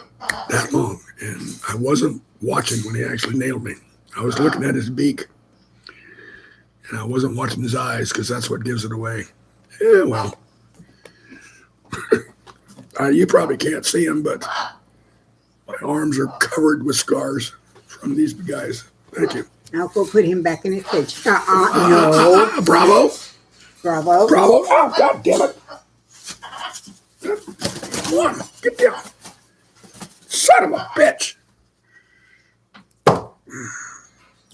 that long, and I wasn't watching when he actually nailed me. I was looking at his beak, and I wasn't watching his eyes because that's what gives it away. Yeah, well, you probably can't see him, but my arms are covered with scars from these guys. Thank you. I'll go put him back in his cage. No. Bravo. Bravo. Bravo. Oh, God damn it. Come on, get down. Son of a bitch.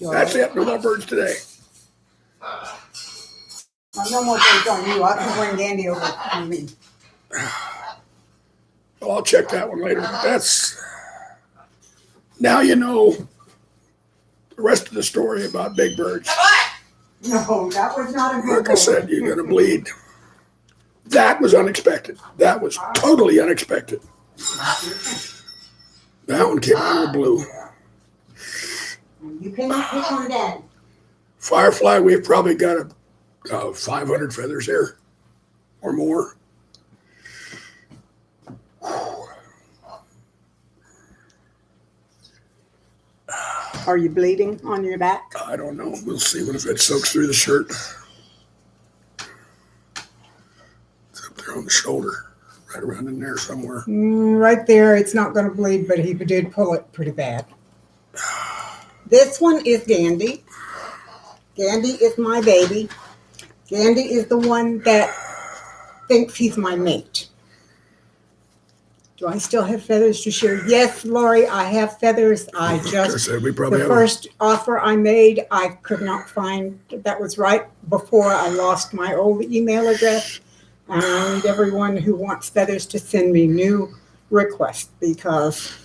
That's it. No more birds today. No more things on you. I can bring Dandy over to me. Well, I'll check that one later. Now you know the rest of the story about big birds. No, that was not a good Like I said, you're going to bleed. That was unexpected. That was totally unexpected. That one came out of the blue. You cannot pick on Daddy. Firefly, we've probably got 500 feathers here or more. Are you bleeding on your back? I don't know. We'll see what if it soaks through the shirt. It's up there on the shoulder, right around in there somewhere. Right there. It's not going to bleed, but he did pull it pretty bad. This one is Gandhi. Gandhi is my baby. Gandhi is the one that thinks he's my mate. Do I still have feathers to share? Yes, Lori, I have feathers. Like I said, we probably The have first offer I made, I could not find. That was right before I lost my old email address. And I need everyone who wants feathers to send me new requests because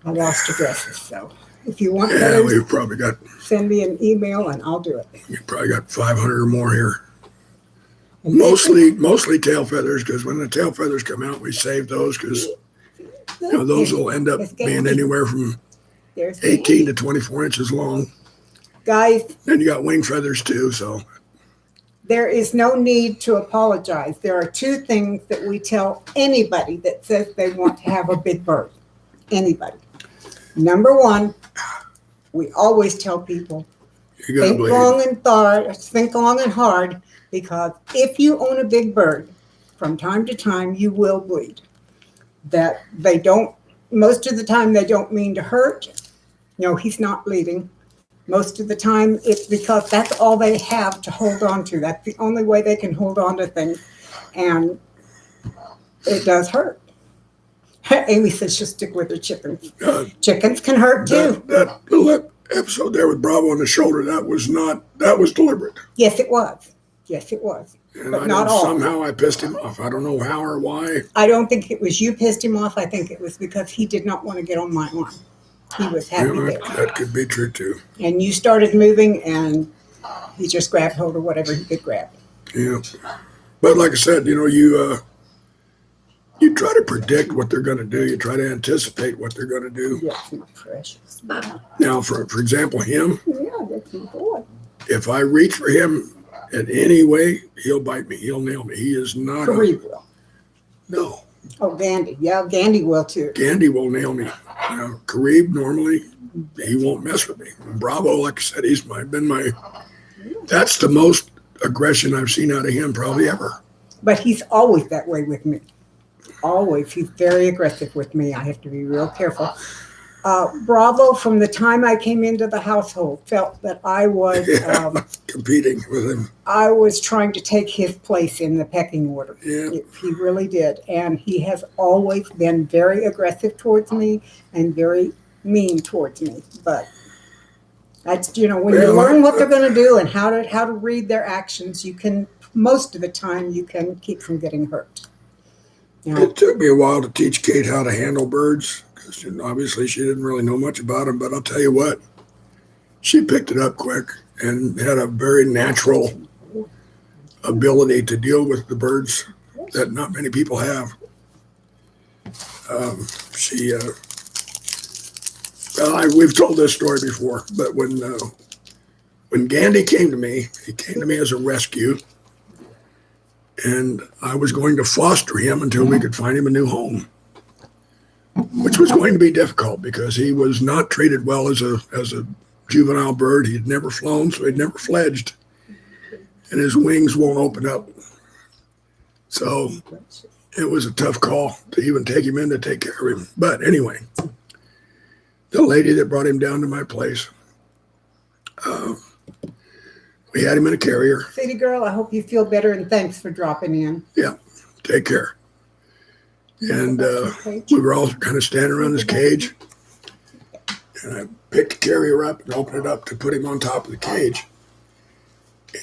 I lost addresses. So if you want Yeah, feathers, we've probably got send me an email and I'll do it. we've probably got 500 or more here. And this Mostly tail feathers, because when the tail feathers come out, we save those because Those will end up being anywhere from There's 18 to 24 inches long. Guys, Then you got wing feathers too. So there is no need to apologize. There are two things that we tell anybody that says they want to have a big bird. Anybody. Number one, we always tell people, think long and hard, because if you own a big bird, from time to time you will bleed. That they don't, most of the time they don't mean to hurt. No, he's not bleeding. Most of the time it's because that's all they have to hold on to. That's the only way they can hold on to things. And it does hurt. Amy says she'll stick with her chickens. Chickens can hurt too. That little episode there with Bravo on the shoulder, that was deliberate. Yes, it was. Yes, it was. And But I not know all. somehow I pissed him off. I don't know how or why. I don't think it was you pissed him off. I think it was because he did not want to get on my arm. He was happy there. That could be true too. And you started moving and he just grabbed hold of whatever he could grab. Yeah. But like I said, you try to predict what they're going to do. You try to anticipate what they're going to do. Yes, my precious. Now, for example, him, Yeah, that's my boy. if I reach for him in any way, he'll bite me. He'll nail me. He is not. Kareem will. No. Oh, Gandy. Yeah, Gandy will too. Gandy will nail me. Kareem, normally, he won't mess with me. Bravo, like I said, that's the most aggression I've seen out of him probably ever. But he's always that way with me. Always. He's very aggressive with me. I have to be real careful. Bravo, from the time I came into the household, felt that I was competing with him. I was trying to take his place in the pecking order. Yeah. He really did. And he has always been very aggressive towards me and very mean towards me. But that's, when you learn what they're going to do and how to read their actions, you can, most of the time, you can keep from getting hurt. It took me a while to teach Kate how to handle birds. Obviously, she didn't really know much about them, but I'll tell you what, she picked it up quick and had a very natural ability to deal with the birds that not many people have. We've told this story before, but when Gandy came to me, he came to me as a rescue, and I was going to foster him until we could find him a new home, which was going to be difficult because he was not treated well as a juvenile bird. He had never flown, so he'd never fledged, and his wings won't open up. So it was a tough call to even take him in to take care of him. But anyway, the lady that brought him down to my place, we had him in a carrier. City girl, I hope you feel better, and thanks for dropping in. Yeah, take care. And we were all kind of standing around this cage, and I picked the carrier up and opened it up to put him on top of the cage.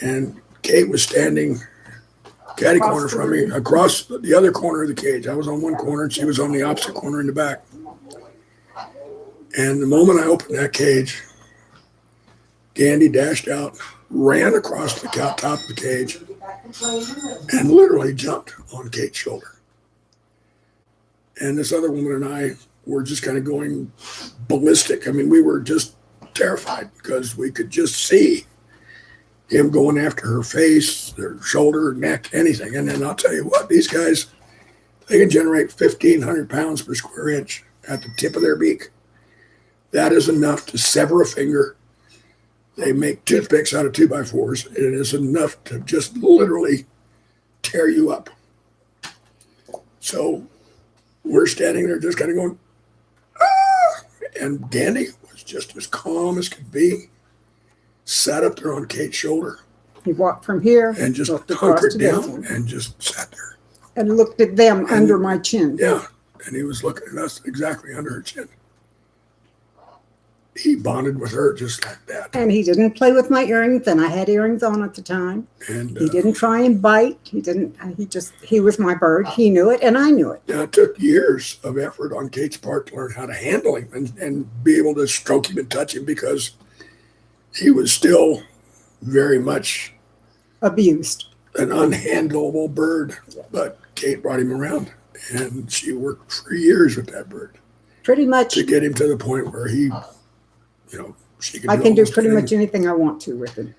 And Kate was standing catty corner from me, across the other corner of the cage. I was on one corner, and she was on the opposite corner in the back. And the moment I opened that cage, Gandy dashed out, ran across the top of the cage, and literally jumped on Kate's shoulder. And this other woman and I were just kind of going ballistic. I mean, we were just terrified because we could just see him going after her face, her shoulder, neck, anything. And then I'll tell you what, these guys, they can generate 1,500 pounds per square inch at the tip of their beak. That is enough to sever a finger. They make toothpicks out of 2x4s. And it is enough to just literally tear you up. So we're standing there just kind of going, ah! And Gandy was just as calm as could be, sat up there on Kate's shoulder. He walked from here and just looked across hunkered to down and just sat there. and looked at them under my chin. Yeah, and he was looking at us exactly under her chin. He bonded with her just like that. And he didn't play with my earrings, and I had earrings on at the time. And he didn't try and bite. He was my bird. He knew it, and I knew it. Now, it took years of effort on Kate's part to learn how to handle him and be able to stroke him and touch him because he was still very much abused, an unhandleable bird. But Kate brought him around. And she worked for years with that bird Pretty much, to get him to the point where he, she could I can do almost pretty anything. much anything I want to with him.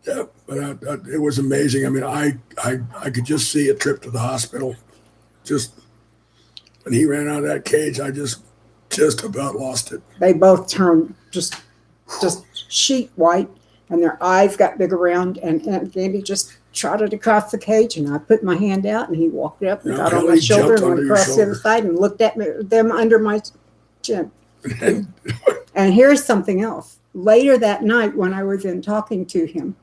Yeah, but it was amazing. I mean, I could just see a trip to the hospital. Just when he ran out of that cage, I just about lost it. They both turned just sheet white, and their eyes got big around. And Aunt Andy just trotted across the cage, and I put my hand out, and he walked up and No, got on hell, my he shoulder jumped and went onto your across the other shoulder. side and looked at them under my chin. And And here's something else. Later that night, when I was in talking to him,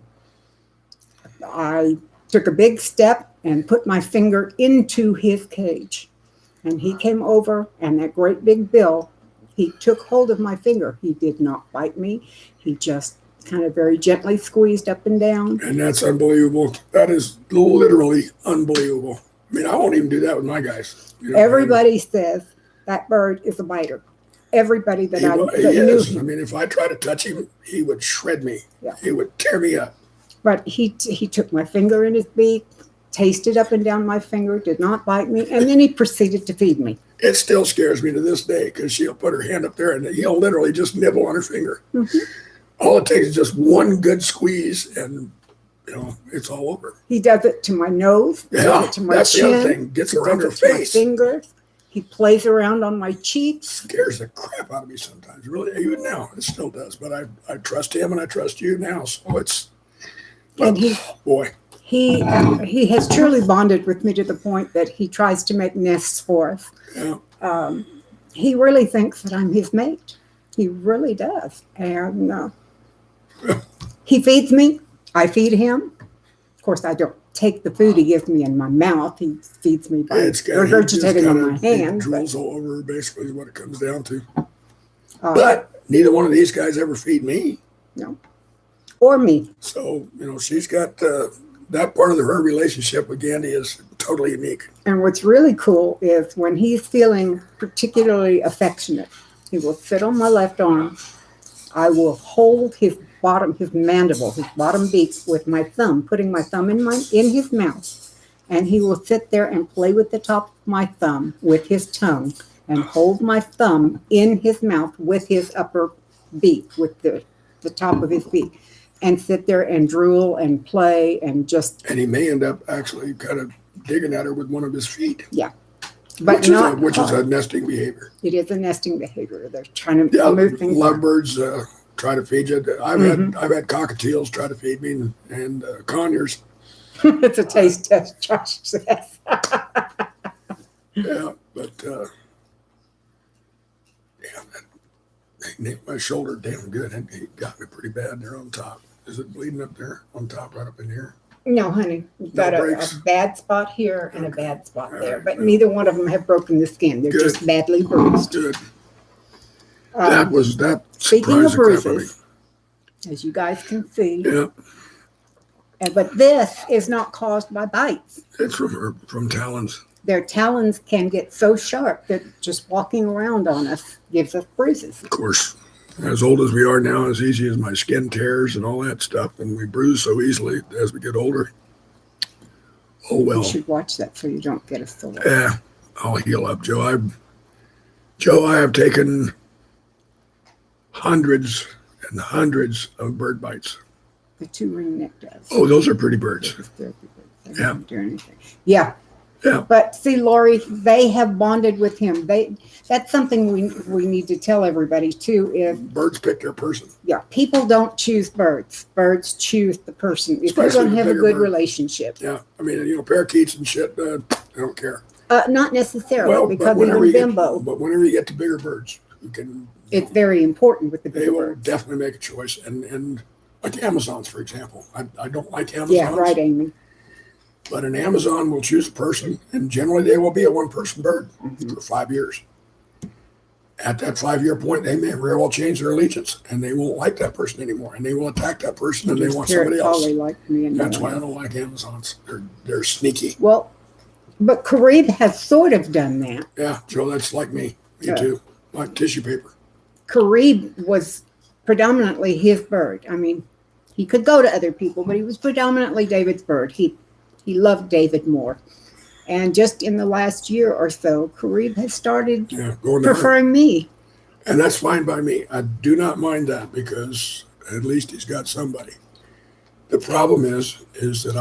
I took a big step and put my finger into his cage. And he came over, and that great big bill, he took hold of my finger. He did not bite me. He just kind of very gently squeezed up and down. and that's unbelievable. That is literally unbelievable. I mean, I won't even do that with my guys. Everybody says that bird is a biter. Everybody that He I wa- that he knew is. I him. mean, if I try to touch him, he would shred me. Yeah. He would tear me up. But he took my finger in his beak, tasted up and down my finger, did not bite me, and then he proceeded to feed me. It still scares me to this day because she'll put her hand up there and he'll literally just nibble on her finger. Mhm. All it takes is just one good squeeze, and it's all over. He does it to my nose, he Yeah, does it to my that's the chin, other thing. Gets he around does her it to my face. fingers. He plays around on my cheeks. Scares the crap out of me sometimes. Really, even now, it still does. But I trust him and I trust you now. So it's, And he boy, he has truly bonded with me to the point that he tries to make nests for us. yeah. He really thinks that I'm his mate. He really does. And he feeds me. I feed him. Of course, I don't take the food he gives me in my mouth. He feeds me by regurgitating on my hand. It drools all over her, basically, is what it comes down to. But, But neither one of these guys ever feed me. no. Or me. So, she's got that part of her relationship with Gandhi is totally unique. And what's really cool is when he's feeling particularly affectionate, he will sit on my left arm. I will hold his mandible, his bottom beak with my thumb, putting my thumb in his mouth. And he will sit there and play with the top of my thumb with his tongue and hold my thumb in his mouth with his upper beak, with the top of his beak, and sit there and drool and play and just. And he may end up actually kind of digging at her with one of his feet. Yeah. But which is a nesting behavior. It is a nesting behavior. They're trying to Yeah, move things. lovebirds try to feed you. I've had cockatiels try to feed me, and conures. It's a taste test, Josh says. Yeah, but they nicked my shoulder damn good, and it got me pretty bad there on top. Is it bleeding up there on top, right up in here? No, honey. You've got a breaks? bad spot here and a bad spot All there. right, But well. neither one of them have broken the skin. They're Good. just badly bruised. Good. That Speaking of surprised the crap out of me. bruises, as you guys can see, Yeah, but this is not caused by bites. it's from talons. Their talons can get so sharp that just walking around on us gives us bruises. Of course, as old as we are now, as easy as my skin tears and all that stuff, and we bruise so easily as we get older. Oh well. You should watch that so you don't get a sore. Yeah, I'll heal up, Joe. I have taken hundreds and hundreds of bird bites. The two ringneck does. Oh, those are pretty birds. They Yeah. don't do anything. Yeah. Yeah. But see, Lori, they have bonded with him. That's something we need to tell everybody too is, Birds pick their person. yeah, people don't choose birds. Birds choose the person. If you're Especially going to the have a bigger good bird. relationship. Yeah, I mean, parakeets and shit, they don't care. Not necessarily, Well, because whenever even you bimbo, but whenever you get to bigger birds, you can. it's very important with the They bigger will birds. definitely make a choice, and like Amazons, for example. I don't like Amazons. Yeah, right, Amy. But an Amazon will choose a person, and generally they will be a one-person bird for 5 years. At that 5-year point, they may very well change their allegiance, and they won't like that person anymore, and they will attack that person, and they want somebody else. Probably like me and That's no one why I else. don't like Amazons. They're sneaky. Well, but Karib has sort of done that. Yeah, Joe, that's like me. Me Yeah. too. Like tissue paper. Karib was predominantly his bird. I mean, he could go to other people, but he was predominantly David's bird. He loved David more. And just in the last year or so, Kareem has started going to her. preferring me. And that's fine by me. I do not mind that because at least he's got somebody. The problem is that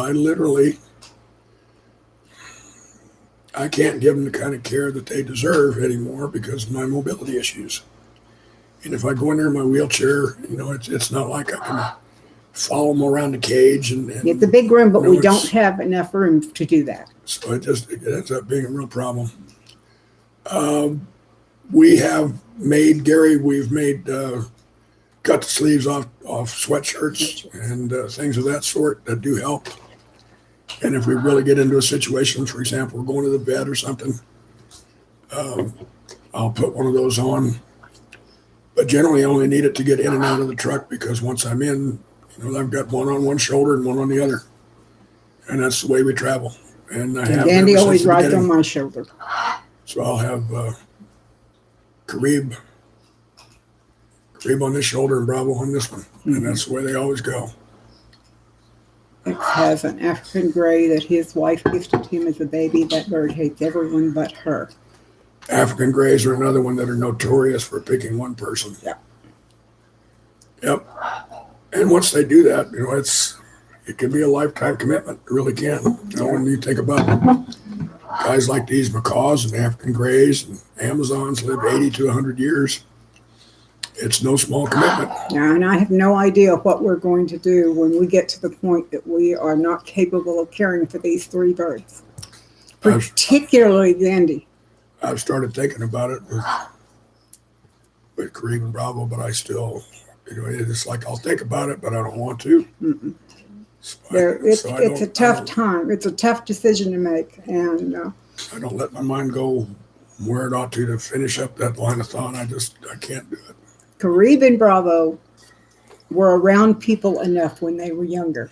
I can't give them the kind of care that they deserve anymore because of my mobility issues. And if I go in there in my wheelchair, it's not like I can follow them around the cage. And It's a big room, but we don't have enough room to do that. So it ends up being a real problem. We have made, Gary, cut the sleeves off sweatshirts and things of that sort that do help. And if we really get into a situation, for example, we're going to the vet or something, I'll put one of those on. But generally, I only need it to get in and out of the truck because once I'm in, I've got one on one shoulder and one on the other. And that's the way we travel. And Dandy always rides on my shoulder. So I'll have Kareem on this shoulder and Bravo on this one. Mm-hmm. And that's the way they always go. It has an African gray that his wife gifted him as a baby. That bird hates everyone but her. African grays are another one that are notorious for picking one person. Yep. And once they do that, it can be a lifetime commitment. It really can. When you think about guys like these macaws and African grays and Amazons live 80 to 100 years. It's no small commitment. Yeah, and I have no idea what we're going to do when we get to the point that we are not capable of caring for these three birds, particularly Dandy. I've started thinking about it with Kareem and Bravo, but I still, it's like I'll think about it, but I don't want to. It's a tough time. It's a tough decision to make, and I don't let my mind go where it ought to finish up that line of thought. I can't do it. Kareem and Bravo were around people enough when they were younger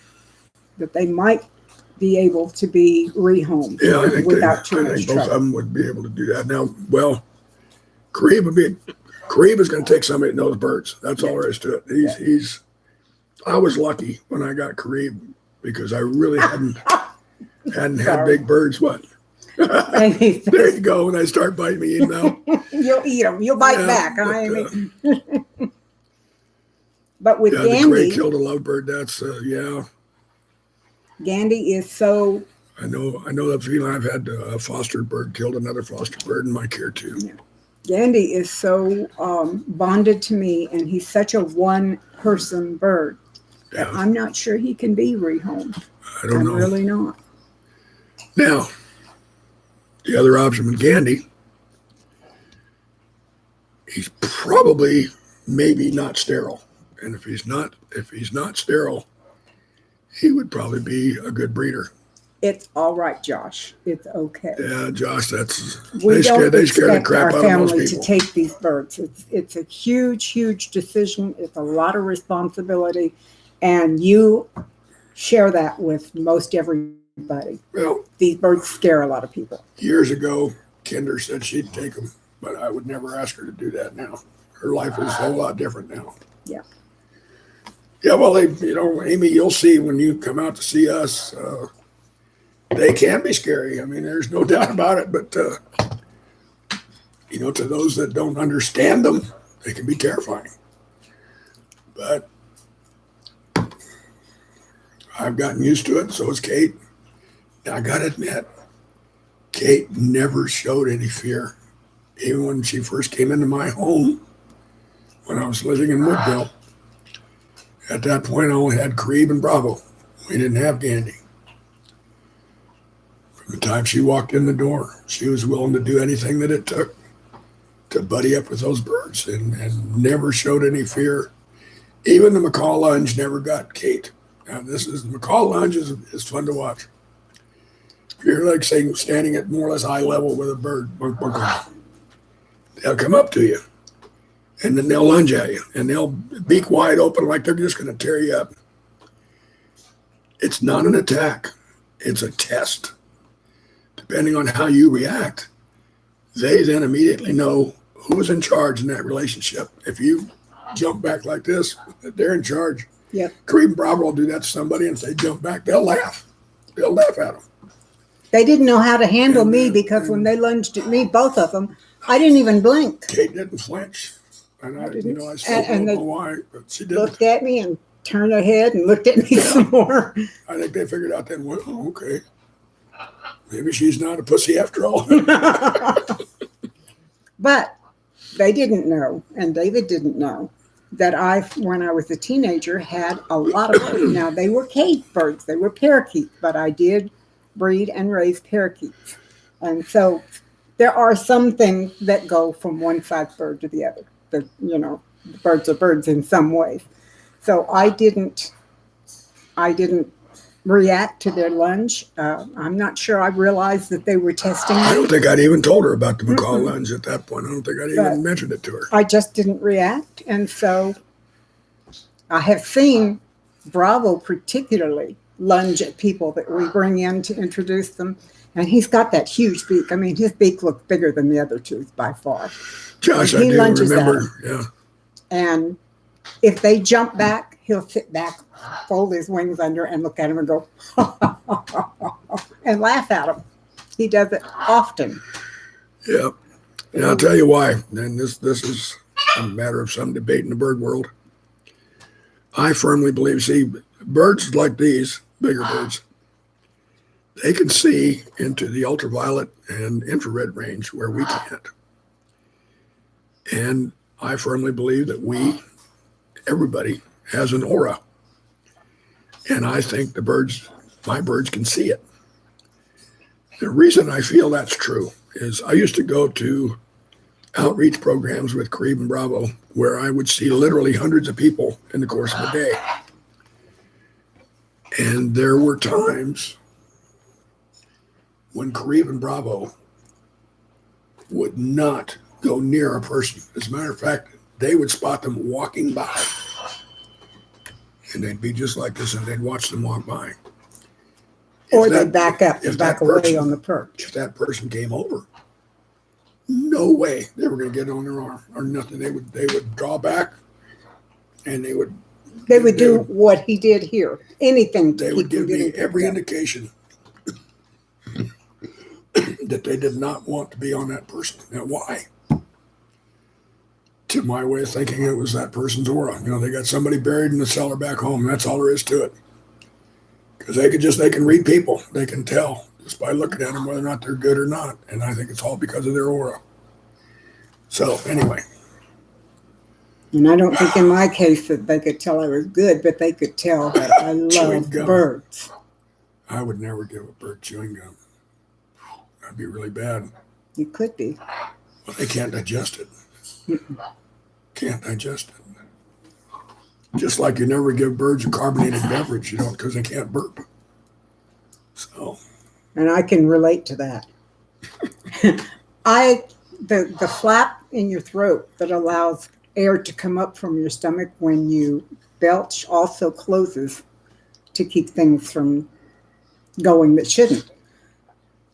that they might be able to be rehomed without too much trouble. Both of them would be able to do that. Now, well, Kareem is going to take somebody that knows birds. That's all there is to it. I was lucky when I got Kareem because I really hadn't had big birds. What? There you go. When I start biting me, you'll eat them. You'll bite back. But with Gandy, the gray killed a lovebird. That's Gandy is so. I know that feeling. I've had a foster bird killed another foster bird in my care too. Yeah. Gandy is so bonded to me, and he's such a one-person bird that I'm not sure he can be rehomed. I'm know. Really not. Now, the other option with Gandy, he's probably maybe not sterile, and if he's not sterile, he would probably be a good breeder. It's all right, Josh. It's okay. Yeah, Josh, they don't scare the crap our out of most family people. To take these birds. It's a huge decision. It's a lot of responsibility, and you share that with most everybody. Well, these birds scare a lot of people. Years ago, Kinder said she'd take them, but I would never ask her to do that now. Her life is a whole lot different now. Yeah. Yeah, well, Amy, you'll see when you come out to see us. They can be scary. I mean, there's no doubt about it. But, to those that don't understand them, they can be terrifying. But I've gotten used to it. So has Kate. Now, I got to admit, Kate never showed any fear. Even when she first came into my home, when I was living in Woodville. At that point, I only had Kareem and Bravo. We didn't have Gandy. From the time she walked in the door, she was willing to do anything that it took to buddy up with those birds and never showed any fear. Even the macaw lunge never got Kate. Now, the macaw lunge is fun to watch. If you're like saying standing at more or less eye level with a bird, they'll come up to you. And then they'll lunge at you, and they'll beak wide open like they're just going to tear you up. It's not an attack. It's a test. Depending on how you react, they then immediately know who's in charge in that relationship. If you jump back like this, they're in charge. Yeah. Kareem Bravo will do that to somebody, and if they jump back, they'll laugh. They'll laugh at them. They didn't know how to handle And me then- because when and- they lunged at me, both of them, I didn't even blink. Kate didn't flinch. And I still And don't they know why, but she didn't. looked at me and turned their head and looked at me some more. I think they figured out then, well, oh, okay. Maybe she's not a pussy after all. But they didn't know, and David didn't know, that when I was a teenager, had a lot of birds. Now, they were cage birds, they were parakeets, but I did breed and raise parakeets. And so there are some things that go from one size bird to the other. Birds are birds in some ways. So I didn't react to their lunge. I'm not sure I realized that they were testing I me. don't think I'd even told her about the macaw lunge at that point. I don't think I'd But even mentioned it to her. I just didn't react. And so I have seen Bravo particularly lunge at people that we bring in to introduce them. And he's got that huge beak. I mean, his beak looks bigger than the other two by far. Josh, And I he do lunges at remember. them. Yeah. And if they jump back, he'll sit back, fold his wings under, and look at them and go, and laugh at them. He does it often. Yeah. And I'll tell you why. And this is a matter of some debate in the bird world. I firmly believe, see, birds like these, bigger birds, they can see into the ultraviolet and infrared range where we can't. And I firmly believe that everybody has an aura. And I think my birds can see it. The reason I feel that's true is I used to go to outreach programs with Kareem and Bravo where I would see literally hundreds of people in the course of a day. And there were times when Kareem and Bravo would not go near a person. As a matter of fact, they would spot them walking by. And they'd be just like this, and they'd watch them walk by. Or they'd back up and back away on the perch. If that person came over, no way they were going to get on their arm or nothing. They would draw back, and they would do what he did here. Anything to they keep would give from me getting every picked up. indication that they did not want to be on that person. Now, why? To my way of thinking, it was that person's aura. They got somebody buried in the cellar back home. That's all there is to it. Because they can read people. They can tell just by looking at them whether or not they're good or not. And I think it's all because of their aura. So anyway. And I don't think in my case that they could tell I was good, but they could tell that I love birds. I would never give a bird chewing gum. That'd be really bad. You could be. Well, they can't digest it. Can't digest it. Just like you never give birds a carbonated beverage, because they can't burp. So. And I can relate to that. The flap in your throat that allows air to come up from your stomach when you belch also closes to keep things from going that shouldn't.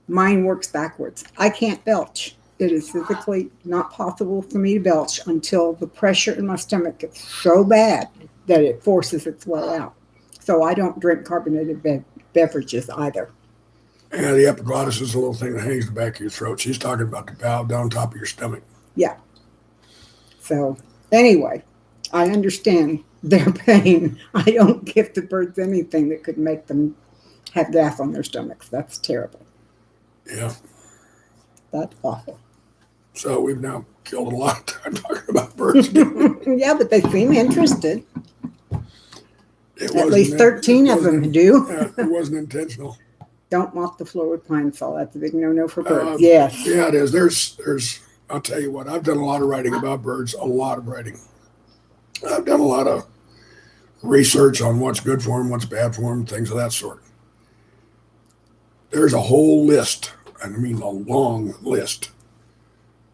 Mine works backwards. I can't belch. It is physically not possible for me to belch until the pressure in my stomach gets so bad that it forces its way out. So I don't drink carbonated beverages either. Yeah, the epiglottis is a little thing that hangs the back of your throat. She's talking about the valve down top of your stomach. Yeah. So anyway, I understand their pain. I don't give the birds anything that could make them have gas on their stomachs. That's terrible. Yeah. That's awful. So we've now killed a lot of time talking about birds. Yeah, but they seem interested. At At least 13 of them do. Yeah, it wasn't intentional. Don't mop the floor with pine sol. That's a big no-no for birds. Yes. Yeah, it is. There's. I'll tell you what. I've done a lot of writing about birds. A lot of writing. I've done a lot of research on what's good for them, what's bad for them, things of that sort. There's a whole list. I mean, a long list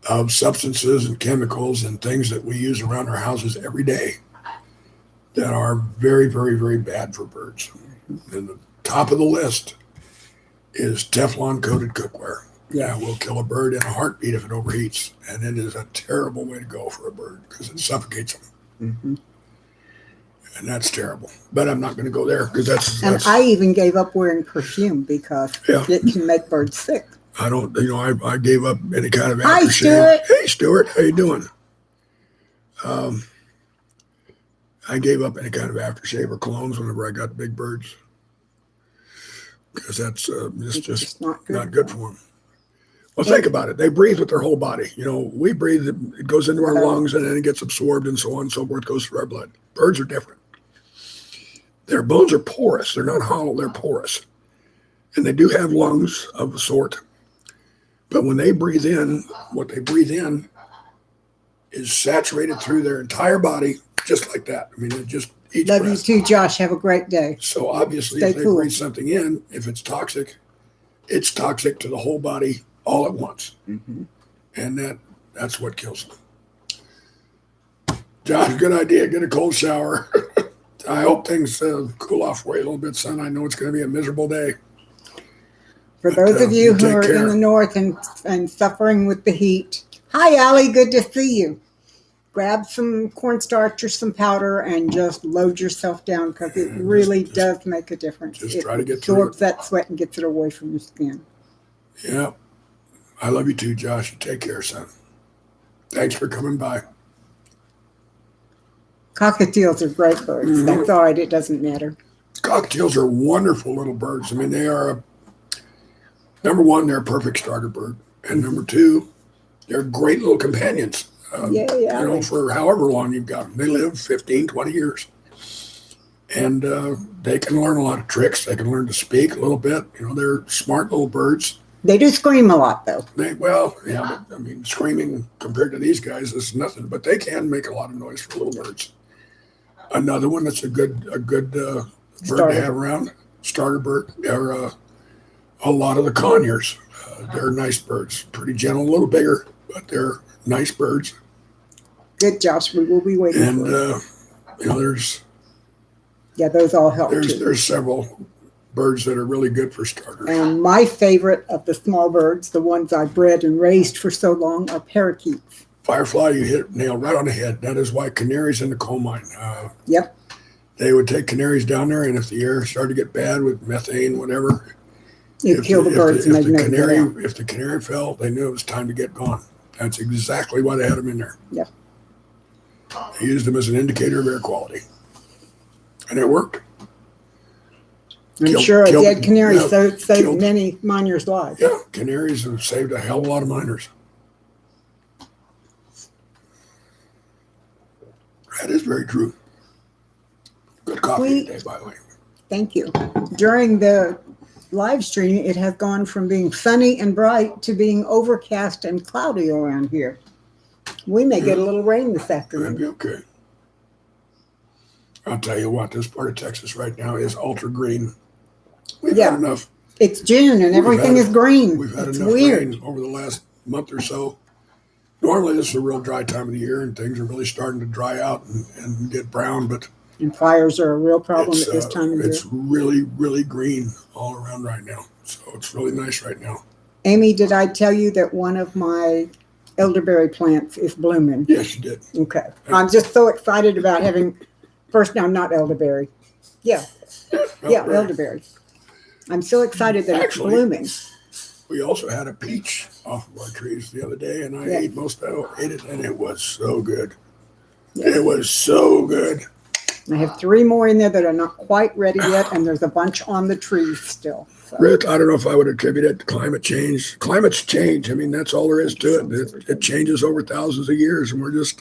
of substances and chemicals and things that we use around our houses every day that are very, very, very bad for birds. And the top of the list is Teflon-coated cookware. Yeah, will kill a bird in a heartbeat if it overheats. And it is a terrible way to go for a bird because it suffocates them. and that's terrible. But I'm not going to go there because And that's I even gave up wearing perfume because Yeah. it can make birds sick. I don't, I gave up any kind of Hi, aftershave. Stuart. Hey, Stuart, how you doing? I gave up any kind of aftershave or colognes whenever I got big birds because that's It's just not good. not good for them. Well, think about it. They breathe with their whole body. We breathe, it goes into our lungs and then it gets absorbed and so on and so forth, goes through our blood. Birds are different. Their bones are porous. They're not hollow, they're porous. And they do have lungs of a sort. But when they breathe in, what they breathe in is saturated through their entire body, just like that. I mean, it just each Love breath. you too, Josh. Have a great day. So obviously, Stay if they cool. breathe something in, if it's toxic to the whole body all at once. Mm-hmm. And that's what kills them. Josh, good idea. Get a cold shower. I hope things cool off for you a little bit, son. I know it's going to be a miserable day. For those of you who take are care. in the north and suffering with the heat, hi, Allie. Good to see you. Grab some cornstarch or some powder and just load yourself down because it really does make a difference. Just It try to get through absorbs it. that sweat and gets it away from your skin. Yeah. I love you too, Josh. You take care, son. Thanks for coming by. Cockatiels are great birds. Mhm. That's all right. It doesn't matter. Cockatiels are wonderful little birds. I mean, they are, number one, they're a perfect starter bird. And number two, they're great little companions. Yeah. For however long you've got them. They live 15, 20 years. And they can learn a lot of tricks. They can learn to speak a little bit. They're smart little birds. They do scream a lot, though. But, I mean, screaming compared to these guys is nothing. But they can make a lot of noise for little birds. Another one that's a good bird to have around, starter bird, are a lot of the conures. They're nice birds. Pretty gentle, a little bigger, but they're nice birds. Good, Josh. We will be waiting And, for it. Those all help too. There's several birds that are really good for starters. And my favorite of the small birds, the ones I bred and raised for so long, are parakeets. Firefly, you hit nail right on the head. That is why canaries in the coal mine. Yep. They would take canaries down there, and if the air started to get bad with methane, whatever, You'd kill the birds and they'd never get out. If the canary fell, they knew it was time to get gone. That's exactly why they had them in there. Yep. They used them as an indicator of air quality. And it worked. I'm sure a dead canary saved many miners' lives. Yeah, canaries have saved a hell of a lot of miners. That is very true. Good coffee today, by the way. Thank you. During the live stream, it has gone from being sunny and bright to being overcast and cloudy around here. We may get a little rain this afternoon. That'd be okay. I'll tell you what, this part of Texas right now is ultra green. We've had enough. It's June and everything is green. We've had it's enough weird. rain over the last month or so. Normally, this is a real dry time of the year, and things are really starting to dry out and get brown. But and fires are a real problem at this time of year. It's really, really green all around right now. So it's really nice right now. Amy, did I tell you that one of my elderberry plants is blooming? Yes, you did. Okay. I'm just so excited about having, not elderberry. Yeah, elderberry. I'm so excited that it's blooming. We also had a peach off of our trees the other day, and I ate it, and it was so good. Yeah. It was so good. I have 3 more in there that are not quite ready yet, and there's a bunch on the trees still. So. Rick, I don't know if I would attribute it to climate change. Climates change. I mean, that's all there is to it. It changes over thousands of years, and we're just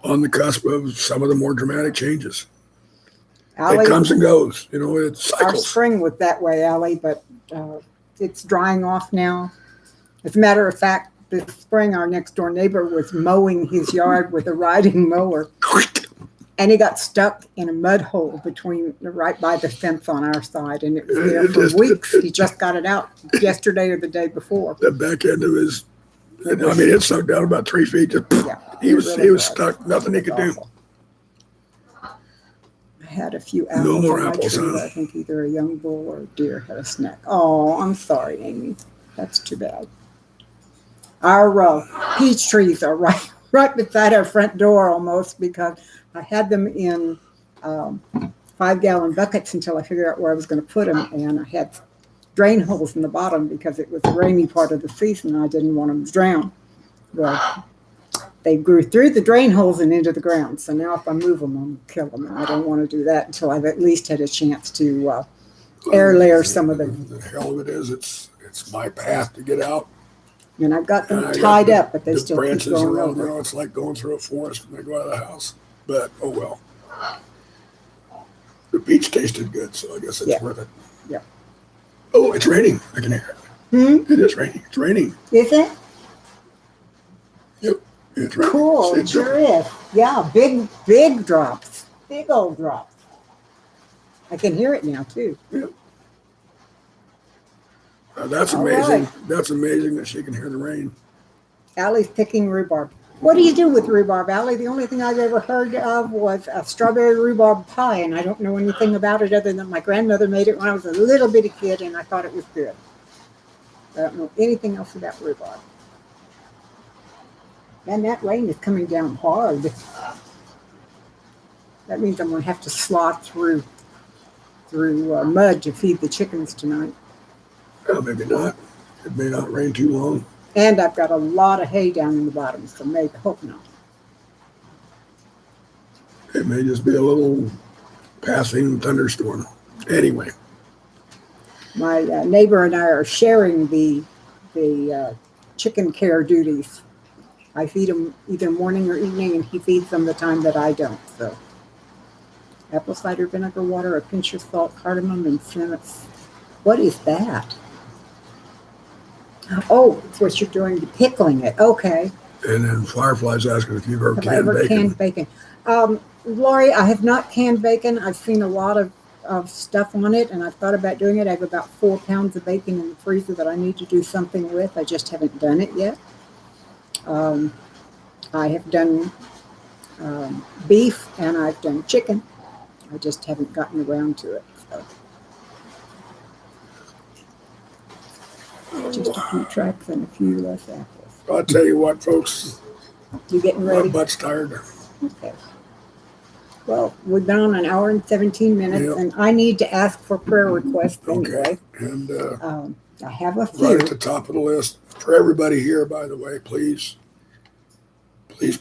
on the cusp of some of the more dramatic changes. Allie, it comes and goes. It cycles. Our spring was that way, Allie, but it's drying off now. As a matter of fact, this spring, our next door neighbor was mowing his yard with a riding mower. And he got stuck in a mud hole right by the fence on our side, and it was there for weeks. He just got it out yesterday or the day before. The back end of his, it sunk down about 3 feet. He was stuck. Nothing he could do. I had a few apples. No more apples, huh? I think either a young bull or a deer had a snack. Oh, I'm sorry, Amy. That's too bad. Our peach trees are right right beside our front door almost, because I had them in 5-gallon buckets until I figured out where I was going to put them. And I had drain holes in the bottom because it was the rainy part of the season and I didn't want them to drown. Well, they grew through the drain holes and into the ground. So now if I move them, I'm going to kill them. And I don't want to do that until I've at least had a chance to air layer some of them. The hell of it is, it's my path to get out. And I've got them And I tied got up, but they the still keep branches growing around. over. It's like going through a forest when I go out of the house. But oh well. The peach tasted good, so I guess it's worth it. Yeah. Oh, it's raining. I can hear it. It is raining. It's raining. Is it? Yep. It's raining. Cool. It sure is. Yeah, big drops. Big old drops. I can hear it now, too. Yep. That's All amazing. right. That's amazing that she can hear the rain. Allie's picking rhubarb. What do you do with rhubarb, Allie? The only thing I've ever heard of was a strawberry rhubarb pie, and I don't know anything about it other than my grandmother made it when I was a little bitty kid, and I thought it was good. I don't know anything else about rhubarb. And that rain is coming down hard. That means I'm going to have to slog through mud to feed the chickens tonight. Well, maybe not. It may not rain too long. And I've got a lot of hay down in the bottom, so maybe, hope not. It may just be a little passing thunderstorm. Anyway. My neighbor and I are sharing the chicken care duties. I feed them either morning or evening, and he feeds them the time that I don't. So, apple cider vinegar water, a pinch of salt, cardamom, and cinnamon. What is that? Oh, it's what you're doing, pickling it. Okay. And then Firefly's asking if you've ever canned bacon. Lori, I have not canned bacon. I've seen a lot of stuff on it, and I've thought about doing it. I have about 4 pounds of bacon in the freezer that I need to do something with. I just haven't done it yet. I have done beef and I've done chicken. I just haven't gotten around to it. So. Just a few tracks and a few less apples. I'll tell you what, folks. You getting ready? My butt's tired. Okay. Well, we've been on an hour and 17 minutes, and I need to ask for prayer requests anyway. And I have a few. right at the top of the list for everybody here, by the way, please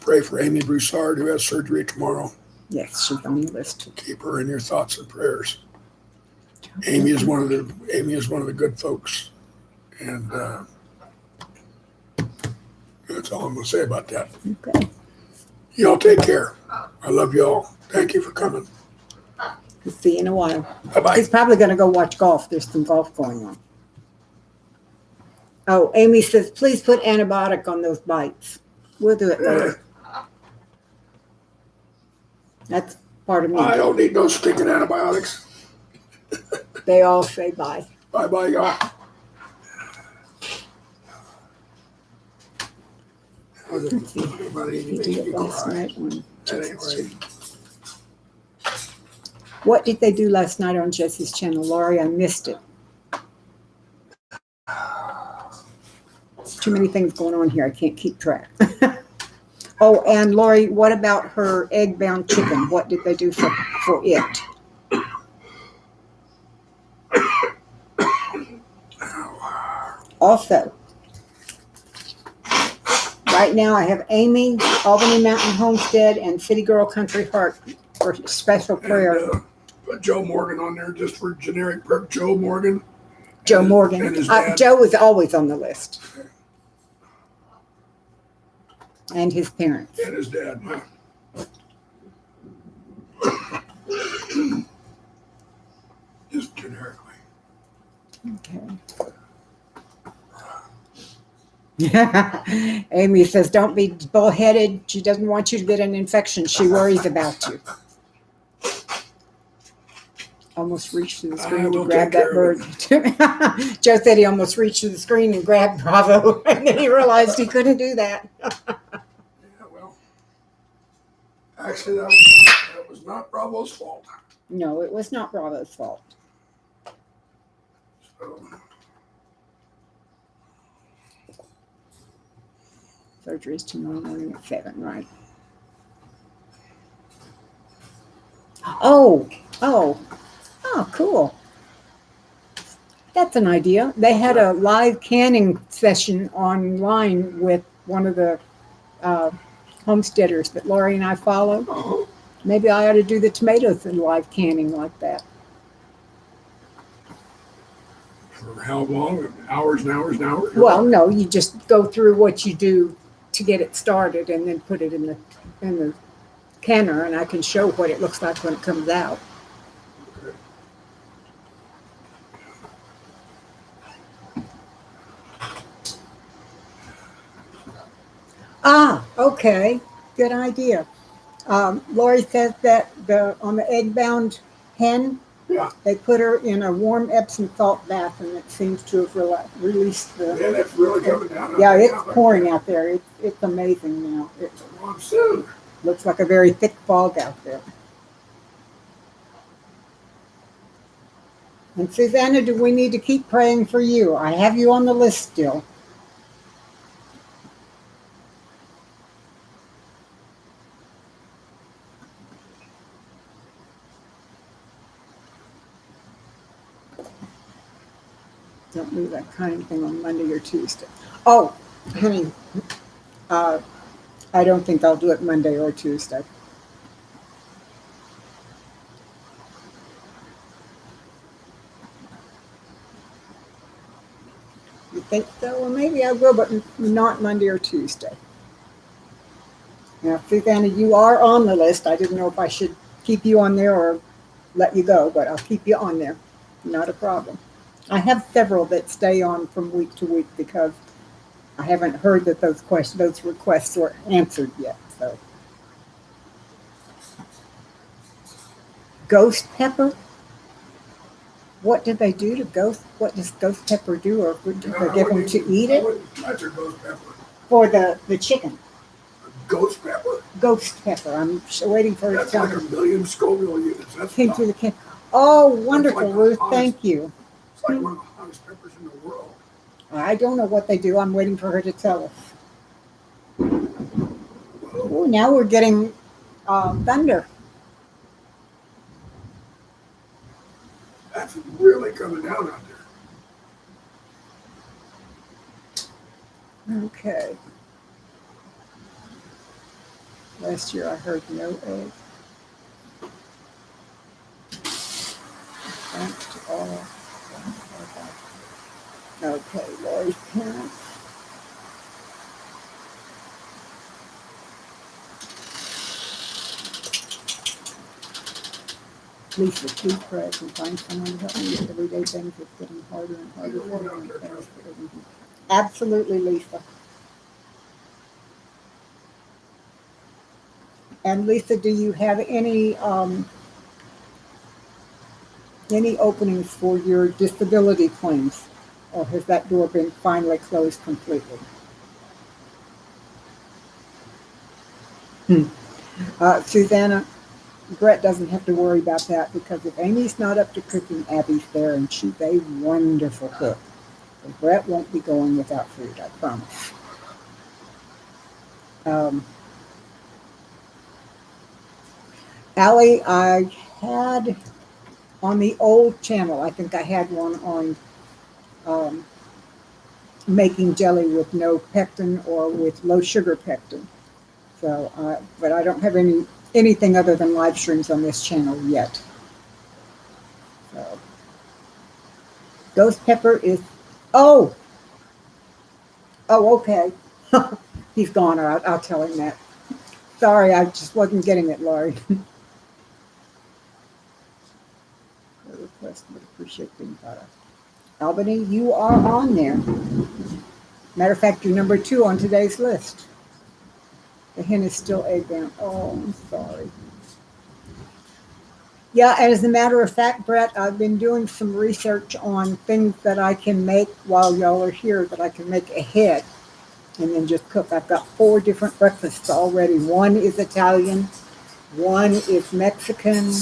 pray for Amy Broussard, who has surgery tomorrow. Yes, she's on the list. Keep her in your thoughts and prayers. Amy is one of the good folks, and that's all I'm going to say about that. Okay. Y'all take care. I love y'all. Thank you for coming. We'll see you in a while. Bye-bye. He's probably going to go watch golf. There's some golf going on. Oh, Amy says, please put antibiotic on those bites. We'll do it later. That's part of me. I don't need no stinking antibiotics. They all say bye. Bye-bye, y'all. He did it last night on Anyway. What did they do last night on Jesse's channel, Laurie? I missed it. Too many things going on here. I can't keep track. Oh, and Laurie, what about her egg-bound chicken? What did they do for it? Also, right now I have Amy, Albany Mountain Homestead, and City Girl Country Heart for special prayer. And, put Joe Morgan on there just for generic perk. Joe Morgan. Joe Morgan. And his dad. Joe is always on the list. And his parents. And his dad. Just generically. Okay. Amy says, don't be bullheaded. She doesn't want you to get an infection. She worries about you. Almost reached to the screen and grabbed that bird. Joe said he almost reached to the screen and grabbed Bravo, and then he realized he couldn't do that. Yeah, well, actually, that was not Bravo's fault. No, it was not Bravo's fault. So, Surgery is tomorrow morning at 7, right? Oh, oh, oh, cool. That's an idea. They had a live canning session online with one of the uh, homesteaders that Lori and I follow. Uh-huh. Maybe I ought to do the tomatoes in live canning like that. For how long? Hours and hours and hours? Well, no, you just go through what you do to get it started, and then put it in the canner, and I can show what it looks like when it comes out. Okay. Ah, okay, good idea. Lori says that on the egg-bound hen, Yeah. they put her in a warm Epsom salt bath, and it seems to have released the. Man, that's really coming down. Yeah, out it's there now, pouring like out there. It's amazing now. It it's a monsoon. looks like a very thick fog out there. And Susanna, do we need to keep praying for you? I have you on the list still. Don't do that kind of thing on Monday or Tuesday. Oh, honey, uh, I don't think I'll do it Monday or Tuesday. You think so? Well, maybe I will, but not Monday or Tuesday. Now, Susanna, you are on the list. I didn't know if I should keep you on there or let you go, but I'll keep you on there. Not a problem. I have several that stay on from week to week because I haven't heard that those requests were answered yet. So, ghost pepper. What did they do to ghost? What does ghost pepper do, or did they give them to eat I it? wouldn't touch a ghost pepper. For the chicken? Ghost pepper? Ghost pepper. I'm waiting for it to That's tell like me. 1,000,000 Scoville units. That's Came tough. through the can. Oh, wonderful, like the Ruth. hottest- Thank you. It's like one of the hottest peppers in the world. I don't know what they do. I'm waiting for her to tell us. Oh, now we're getting thunder. That's really coming down out there. Okay. Last year I heard no egg. Thanks to all. Okay, Lori's parents. Lisa, please pray and find someone to help me with everyday things that's getting harder and harder for me. And prayers for everything. Absolutely, Lisa. And Lisa, do you have any openings for your disability claims, or has that door been finally closed completely? Susanna, Brett doesn't have to worry about that because if Amy's not up to cooking, Abby's there, and she's a wonderful cook. So Brett won't be going without food, I promise. Allie, I had on the old channel, I think I had one on making jelly with no pectin or with low sugar pectin. So, but I don't have anything other than live streams on this channel yet. So, ghost pepper is, oh, okay. He's gone. I'll tell him that. Sorry, I just wasn't getting it, Laurie. Request would appreciate being thought of. Albany, you are on there. Matter of fact, you're number 2 on today's list. The hen is still egg bound. Oh, I'm sorry. Yeah, as a matter of fact, Brett, I've been doing some research on things that I can make while y'all are here that I can make ahead and then just cook. I've got 4 different breakfasts already. One is Italian, one is Mexican.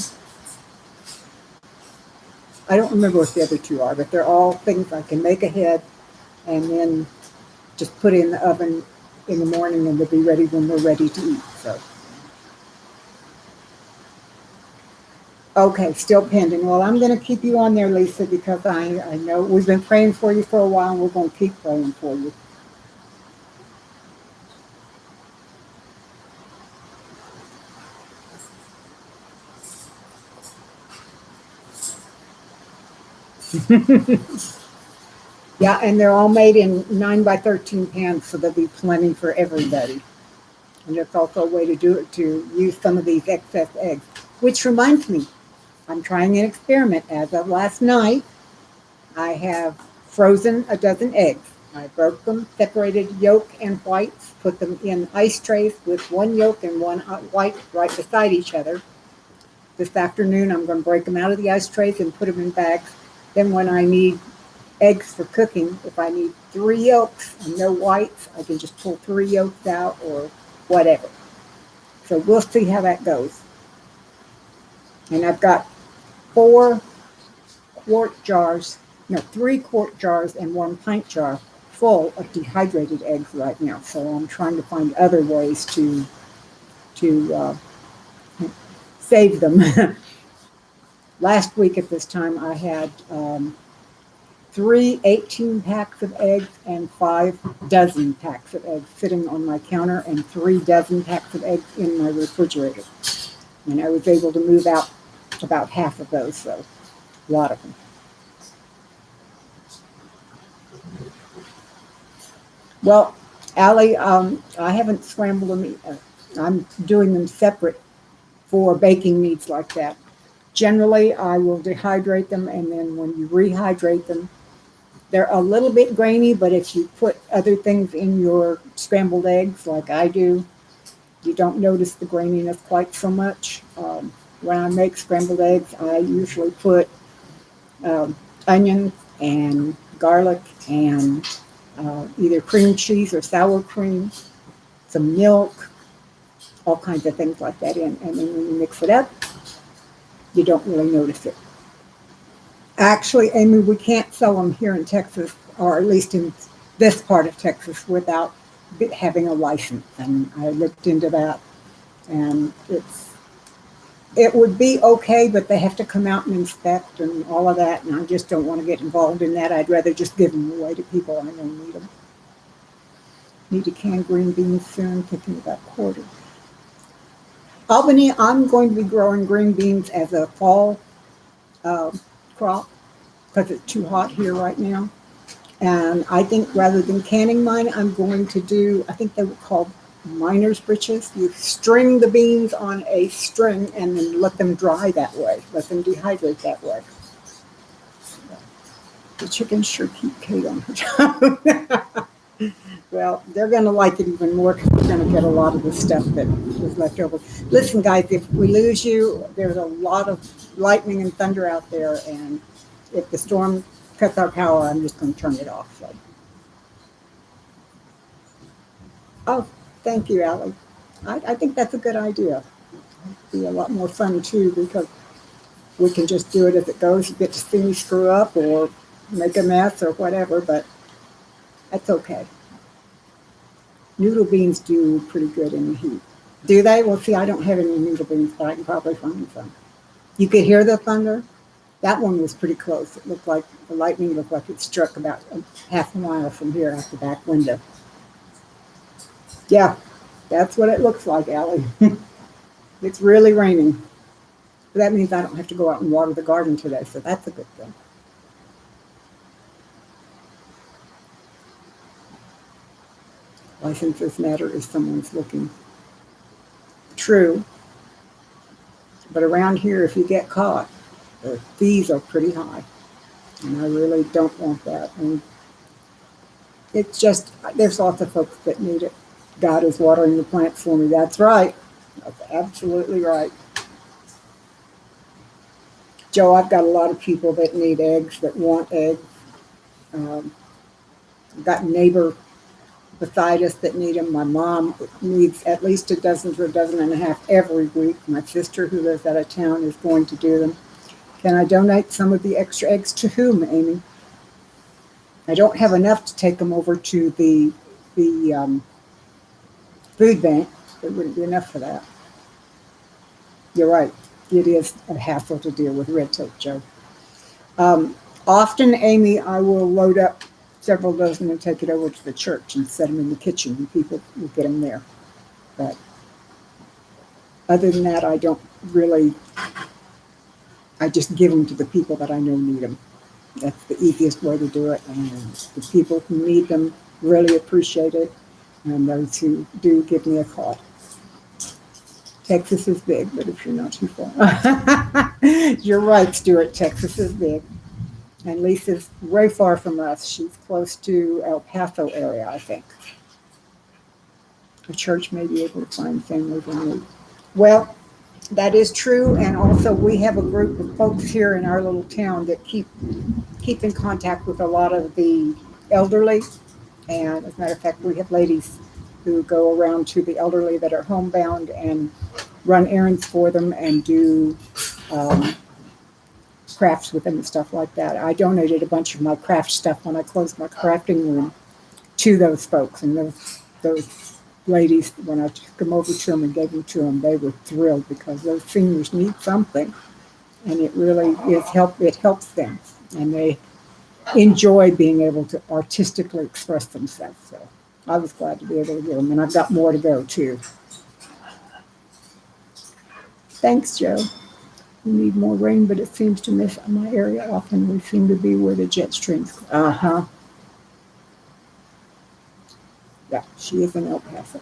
I don't remember what the other 2 are, but they're all things I can make ahead and then just put in the oven in the morning, and they'll be ready when we're ready to eat. So, okay, still pending. Well, I'm going to keep you on there, Lisa, because I know we've been praying for you for a while, and we're going to keep praying for you. Yeah, and they're all made in 9 by 13 pans, so there'll be plenty for everybody. And that's also a way to do it, to use some of these excess eggs. Which reminds me, I'm trying an experiment. As of last night, I have frozen a dozen eggs. I broke them, separated yolk and whites, put them in ice trays with one yolk and one white right beside each other. This afternoon, I'm going to break them out of the ice trays and put them in bags. Then when I need eggs for cooking, if I need 3 yolks and no whites, I can just pull 3 yolks out or whatever. So we'll see how that goes. And I've got 4 quart jars, no, 3 quart jars and 1 pint jar full of dehydrated eggs right now. So I'm trying to find other ways to save them. Last week at this time, I had 3 18 packs of eggs and 5 dozen packs of eggs sitting on my counter, and 3 dozen packs of eggs in my refrigerator. And I was able to move out about half of those, so a lot of them. Well, Allie, I haven't scrambled them. I'm doing them separate for baking needs like that. Generally, I will dehydrate them, and then when you rehydrate them, they're a little bit grainy, but if you put other things in your scrambled eggs like I do, you don't notice the graininess quite so much. When I make scrambled eggs, I usually put onions and garlic and either cream cheese or sour cream, some milk, all kinds of things like that in. And then when you mix it up, you don't really notice it. Actually, Amy, we can't sell them here in Texas, or at least in this part of Texas, without having a license. And I looked into that, and it would be okay, but they have to come out and inspect and all of that, and I just don't want to get involved in that. I'd rather just give them away to people I know need them. Need to can green beans soon, thinking about quarter. Albany, I'm going to be growing green beans as a fall crop because it's too hot here right now. And I think rather than canning mine, I'm going to do, I think they were called miner's breeches. You string the beans on a string and then let them dry that way, let them dehydrate that way. The chickens sure keep Kate on her toe. Well, they're going to like it even more because we're going to get a lot of the stuff that was left over. Listen, guys, if we lose you, there's a lot of lightning and thunder out there, and if the storm cuts our power, I'm just going to turn it off. So. Oh, thank you, Allie. I think that's a good idea. It'd be a lot more fun, too, because we can just do it as it goes. You get to see me screw up or make a mess or whatever, but that's okay. Noodle beans do pretty good in the heat. Do they? Well, see, I don't have any noodle beans, but I can probably find some. You could hear the thunder. That one was pretty close. It looked like the lightning looked like it struck about half a mile from here out the back window. Yeah, that's what it looks like, Allie. It's really raining. But that means I don't have to go out and water the garden today, so that's a good thing. Licenses matter if someone's looking. True. But around here, if you get caught, the fees are pretty high. And I really don't want that. And it's just, there's lots of folks that need it. God is watering the plants for me. That's right. That's absolutely right. Joe, I've got a lot of people that need eggs, that want eggs. I've got a neighbor beside us that need them. My mom needs at least a dozen to a dozen and a half every week. My sister, who lives out of town, is going to do them. Can I donate some of the extra eggs to whom, Amy? I don't have enough to take them over to the food bank. There wouldn't be enough for that. You're right. It is a hassle to deal with red tape, Joe. Often, Amy, I will load up several dozen and take it over to the church and set them in the kitchen, and people will get them there. But other than that, I don't really. I just give them to the people that I know need them. That's the easiest way to do it, and the people who need them really appreciate it, and those who do give me a call. Texas is big, but if you're not too far. You're right, Stuart. Texas is big. And Lisa's way far from us. She's close to El Paso area, I think. The church may be able to find families in need. Well, that is true. And also we have a group of folks here in our little town that keep in contact with a lot of the elderly. And as a matter of fact, we have ladies who go around to the elderly that are homebound and run errands for them and do crafts with them and stuff like that. I donated a bunch of my craft stuff when I closed my crafting room to those folks, and those ladies, when I took them over to them and gave them to them, they were thrilled because those seniors need something, and it really is help. It helps them, and they enjoy being able to artistically express themselves. So I was glad to be able to give them, and I've got more to go too. Thanks, Joe. We need more rain, but it seems to miss my area often. We seem to be where the jet streams. Yeah, she is in El Paso.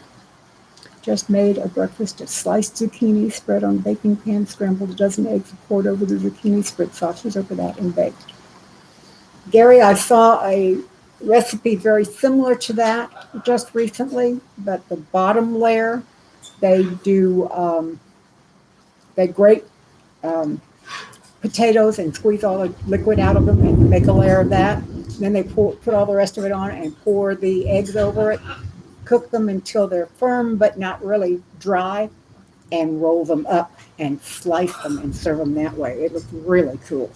Just made a breakfast of sliced zucchini spread on baking pan, scrambled a dozen eggs, poured over the zucchini, spread sausage over that, and baked. Gary, I saw a recipe very similar to that just recently, but the bottom layer, they do, they grate potatoes and squeeze all the liquid out of them and make a layer of that. Then they put all the rest of it on and pour the eggs over it, cook them until they're firm but not really dry, and roll them up and slice them and serve them that way. It looks really cool.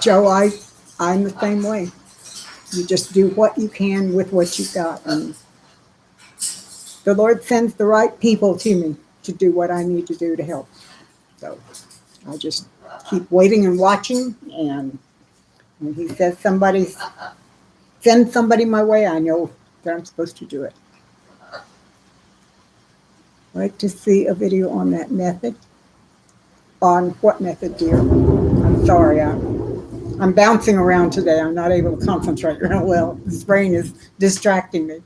Joe, I'm the same way. You just do what you can with what you've got. And the Lord sends the right people to me to do what I need to do to help. So I just keep waiting and watching. And when he says send somebody my way, I know that I'm supposed to do it. I'd like to see a video on that method. On what method, dear? I'm sorry. I'm bouncing around today. I'm not able to concentrate real well. This brain is distracting me.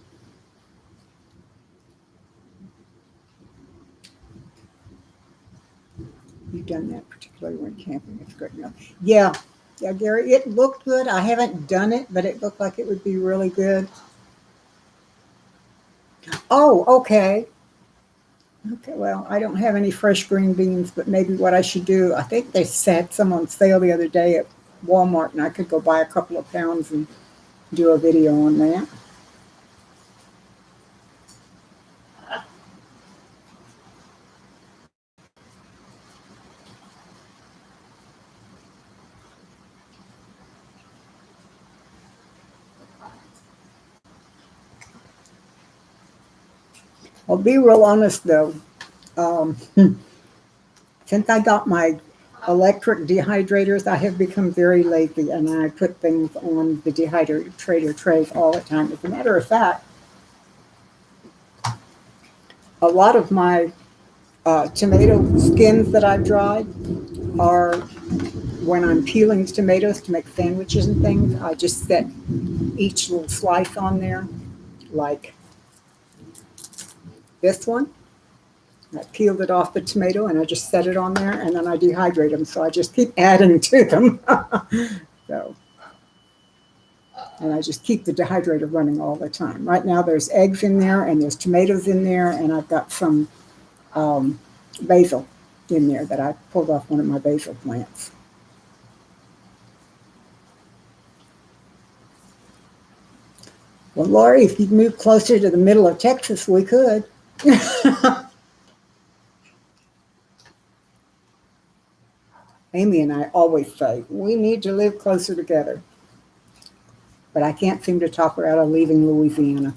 You've done that particularly when camping. It's great enough. Yeah, Gary, it looked good. I haven't done it, but it looked like it would be really good. Oh, okay. Okay, well, I don't have any fresh green beans, but maybe what I should do, I think they had some on sale the other day at Walmart, and I could go buy a couple of pounds and do a video on that. I'll be real honest though. Since I got my electric dehydrators, I have become very lazy, and I put things on the dehydrator trays all the time. As a matter of fact, a lot of my tomato skins that I've dried are when I'm peeling tomatoes to make sandwiches and things. I just set each little slice on there, like this one. I peeled it off the tomato and I just set it on there, and then I dehydrate them. So I just keep adding to them. So, and I just keep the dehydrator running all the time. Right now there's eggs in there and there's tomatoes in there, and I've got some basil in there that I pulled off one of my basil plants. Well, Lori, if you'd move closer to the middle of Texas, we could. Amy and I always say, we need to live closer together. But I can't seem to talk her out of leaving Louisiana.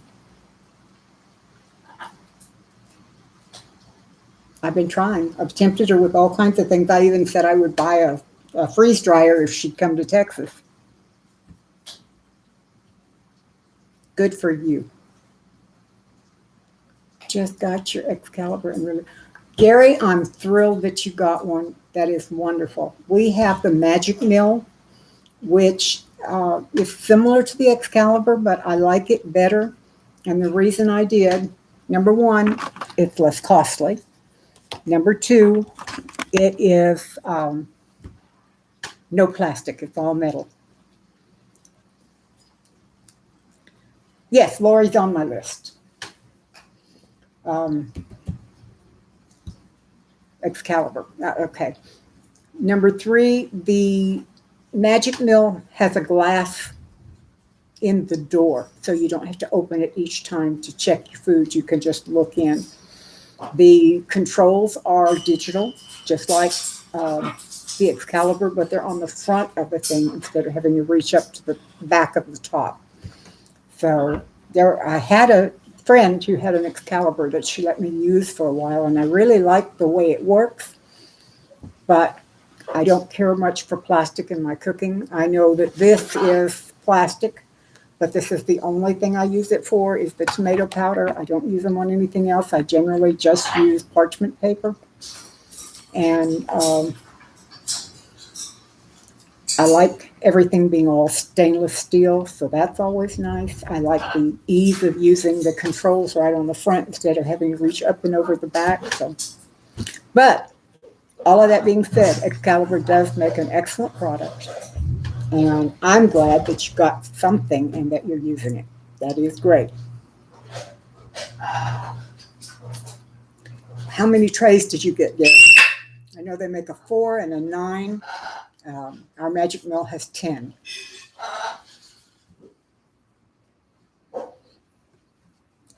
I've been trying. I've tempted her with all kinds of things. I even said I would buy a freeze dryer if she'd come to Texas. Good for you. Just got your Excalibur and really. Gary, I'm thrilled that you got one. That is wonderful. We have the Magic Mill, which is similar to the Excalibur, but I like it better. And the reason I did, number one, it's less costly. Number two, it is no plastic. It's all metal. Yes, Lori's on my list. Excalibur. Okay. Number three, the Magic Mill has a glass in the door, so you don't have to open it each time to check your food. You can just look in. The controls are digital, just like the Excalibur, but they're on the front of the thing instead of having to reach up to the back of the top. So I had a friend who had an Excalibur that she let me use for a while, and I really liked the way it works, but I don't care much for plastic in my cooking. I know that this is plastic, but this is the only thing I use it for is the tomato powder. I don't use them on anything else. I generally just use parchment paper. And I like everything being all stainless steel, so that's always nice. I like the ease of using the controls right on the front instead of having to reach up and over the back. So, but all of that being said, Excalibur does make an excellent product. And I'm glad that you got something and that you're using it. That is great. How many trays did you get, Gary? I know they make a 4 and a 9. Our Magic Mill has 10.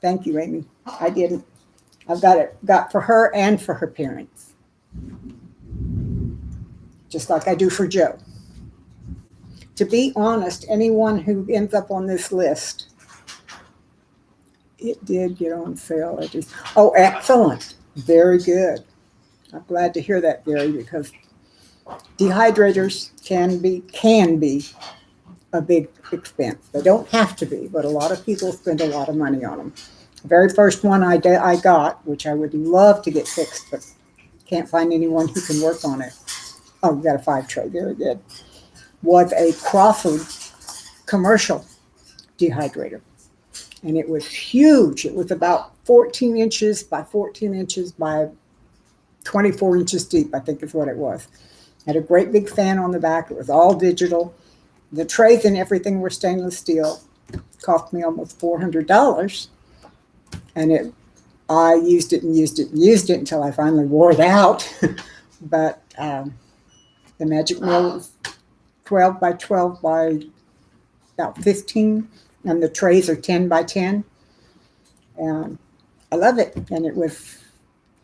Thank you, Amy. I didn't. I've got for her and for her parents. Just like I do for Joe. To be honest, anyone who ends up on this list, it did get on sale. Oh, excellent. Very good. I'm glad to hear that, Gary, because dehydrators can be a big expense. They don't have to be, but a lot of people spend a lot of money on them. The very first one I got, which I would love to get fixed, but can't find anyone who can work on it. Oh, we got a 5 tray. Very good. Was a Crawford commercial dehydrator. And it was huge. It was about 14 inches by 14 inches by 24 inches deep, I think is what it was. Had a great big fan on the back. It was all digital. The trays and everything were stainless steel. It cost me almost $400. And I used it until I finally wore it out. But the Magic Mill was 12 by 12 by about 15, and the trays are 10 by 10. And I love it. And it was,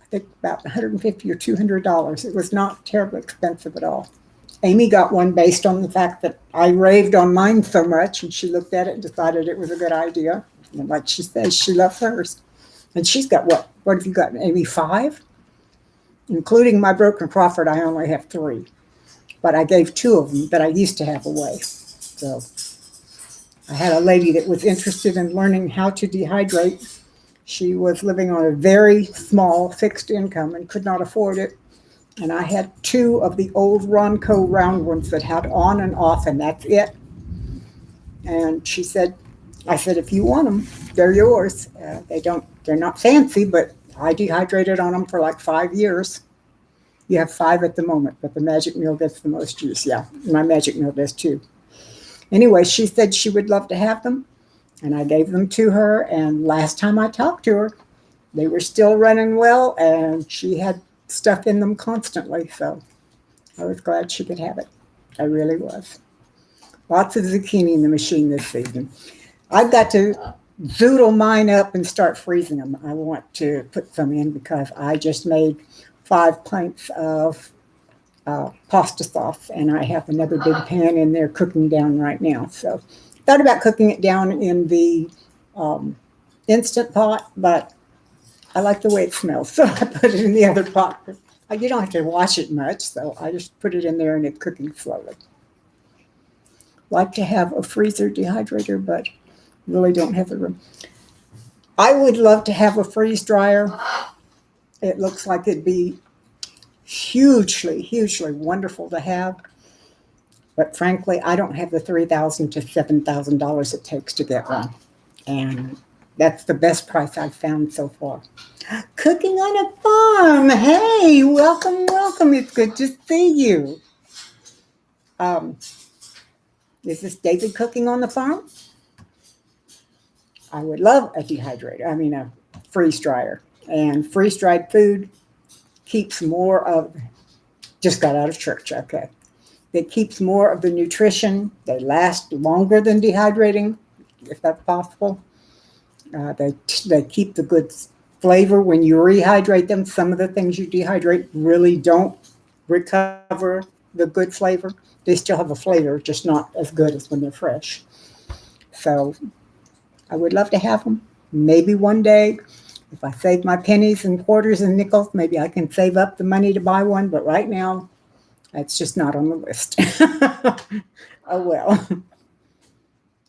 I think, about $150 or $200. It was not terribly expensive at all. Amy got one based on the fact that I raved on mine so much, and she looked at it and decided it was a good idea. And like she says, she loves hers. And she's got what? What have you got, Amy? 5? Including my broken Crawford, I only have 3. But I gave 2 of them that I used to have away. So I had a lady that was interested in learning how to dehydrate. She was living on a very small fixed income and could not afford it. And I had 2 of the old Ronco round ones that had on and off, and that's it. And she said, I said, if you want them, they're yours. They're not fancy, but I dehydrated on them for like 5 years. You have 5 at the moment, but the Magic Mill gets the most use. Yeah, my Magic Mill does too. Anyway, she said she would love to have them, and I gave them to her. And last time I talked to her, they were still running well, and she had stuff in them constantly. So I was glad she could have it. I really was. Lots of zucchini in the machine this season. I've got to zoodle mine up and start freezing them. I want to put some in because I just made 5 pints of pasta sauce, and I have another big pan in there cooking down right now. So thought about cooking it down in the um, instant pot, but I like the way it smells, so I put it in the other pot. You don't have to wash it much, so I just put it in there and it's cooking slowly. Like to have a freezer dehydrator, but really don't have the room. I would love to have a freeze dryer. It looks like it'd be hugely, hugely wonderful to have. But frankly, I don't have the $3,000 to $7,000 it takes to get one. And that's the best price I've found so far. Cooking on a farm. Hey, welcome, welcome. It's good to see you. Is this David cooking on the farm? I would love a dehydrator. I mean, a freeze dryer. And freeze dried food keeps more of, just got out of church, okay. It keeps more of the nutrition. They last longer than dehydrating, if that's possible. They keep the good flavor when you rehydrate them. Some of the things you dehydrate really don't recover the good flavor. They still have a flavor, just not as good as when they're fresh. So I would love to have them. Maybe one day, if I save my pennies and quarters and nickels, maybe I can save up the money to buy one. But right now, that's just not on the list. Oh well.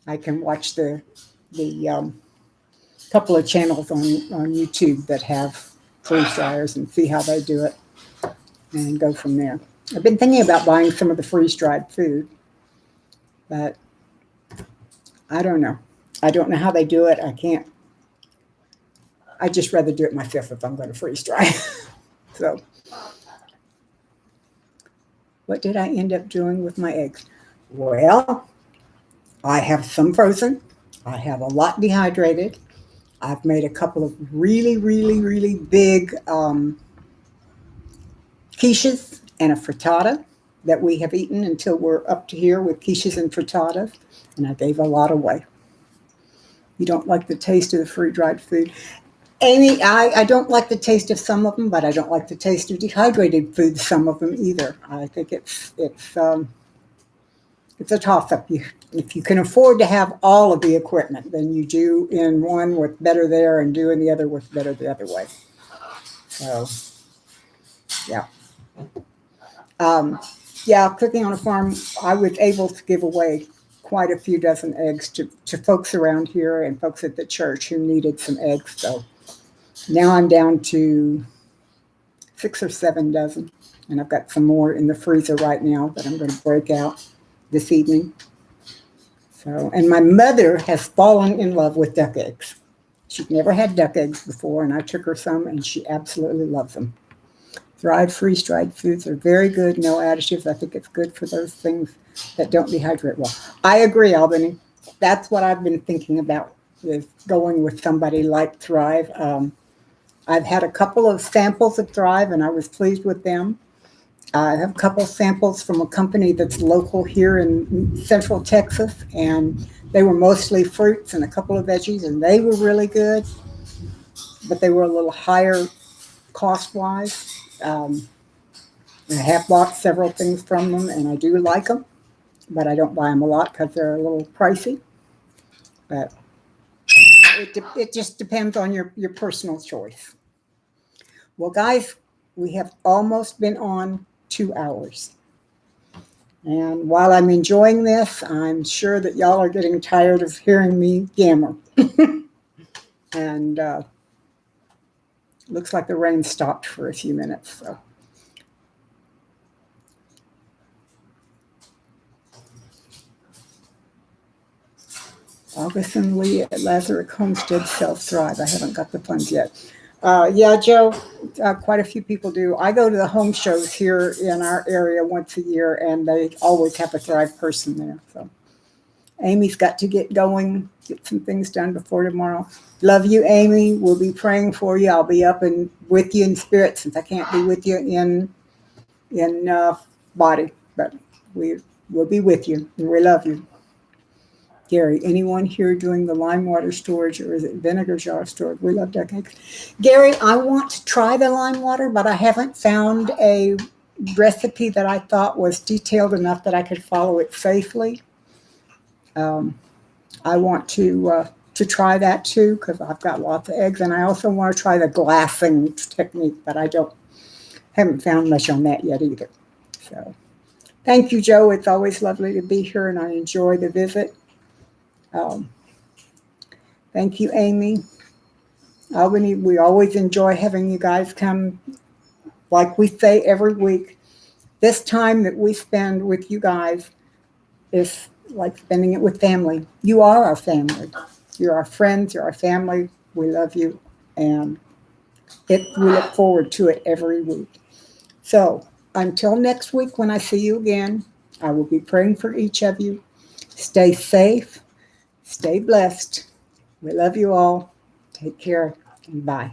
I can watch the couple of channels on YouTube that have freeze dryers and see how they do it and go from there. I've been thinking about buying some of the freeze dried food, but I don't know. I don't know how they do it. I can't. I'd just rather do it myself if I'm going to freeze dry. So, what did I end up doing with my eggs? Well, I have some frozen. I have a lot dehydrated. I've made a couple of really, really, really big quiches and a frittata that we have eaten until we're up to here with quiches and frittatas, and I gave a lot away. You don't like the taste of the free-dried food? Amy, I don't like the taste of some of them, but I don't like the taste of dehydrated food, some of them either. I think it's a toss-up. If you can afford to have all of the equipment, then you do in one with better there and do in the other with better the other way. So, yeah. Cooking on a farm, I was able to give away quite a few dozen eggs to folks around here and folks at the church who needed some eggs. So now I'm down to 6 or 7 dozen, and I've got some more in the freezer right now that I'm going to break out this evening. So, and my mother has fallen in love with duck eggs. She'd never had duck eggs before, and I took her some, and she absolutely loves them. Freeze-dried foods are very good, no additives. I think it's good for those things that don't dehydrate well. I agree, Albany. That's what I've been thinking about, is going with somebody like Thrive. I've had a couple of samples of Thrive, and I was pleased with them. I have a couple of samples from a company that's local here in Central Texas, and they were mostly fruits and a couple of veggies, and they were really good, but they were a little higher cost-wise. I have bought several things from them, and I do like them, but I don't buy them a lot because they're a little pricey. But it just depends on your personal choice. Well, guys, we have almost been on 2 hours. And while I'm enjoying this, I'm sure that y'all are getting tired of hearing me yammer. And looks like the rain stopped for a few minutes. So. August and Lee at Lazarus Homestead Self-Thrive. I haven't got the funds yet. Yeah, Joe, quite a few people do. I go to the home shows here in our area once a year, and they always have a Thrive person there. So Amy's got to get going, get some things done before tomorrow. Love you, Amy. We'll be praying for you. I'll be up and with you in spirit, since I can't be with you in body, but we will be with you, and we love you. Gary, anyone here doing the lime water storage, or is it vinegar jar storage? We love duck eggs. Gary, I want to try the lime water, but I haven't found a recipe that I thought was detailed enough that I could follow it safely. I want to try that too because I've got lots of eggs, and I also want to try the glassing technique, but haven't found much on that yet either. So, thank you, Joe. It's always lovely to be here, and I enjoy the visit. Um, thank you, Amy. Albany, we always enjoy having you guys come. Like we say every week, this time that we spend with you guys is like spending it with family. You are our family. You're our friends. You're our family. We love you, and we look forward to it every week. So until next week, when I see you again, I will be praying for each of you. Stay safe. Stay blessed. We love you all. Take care and bye.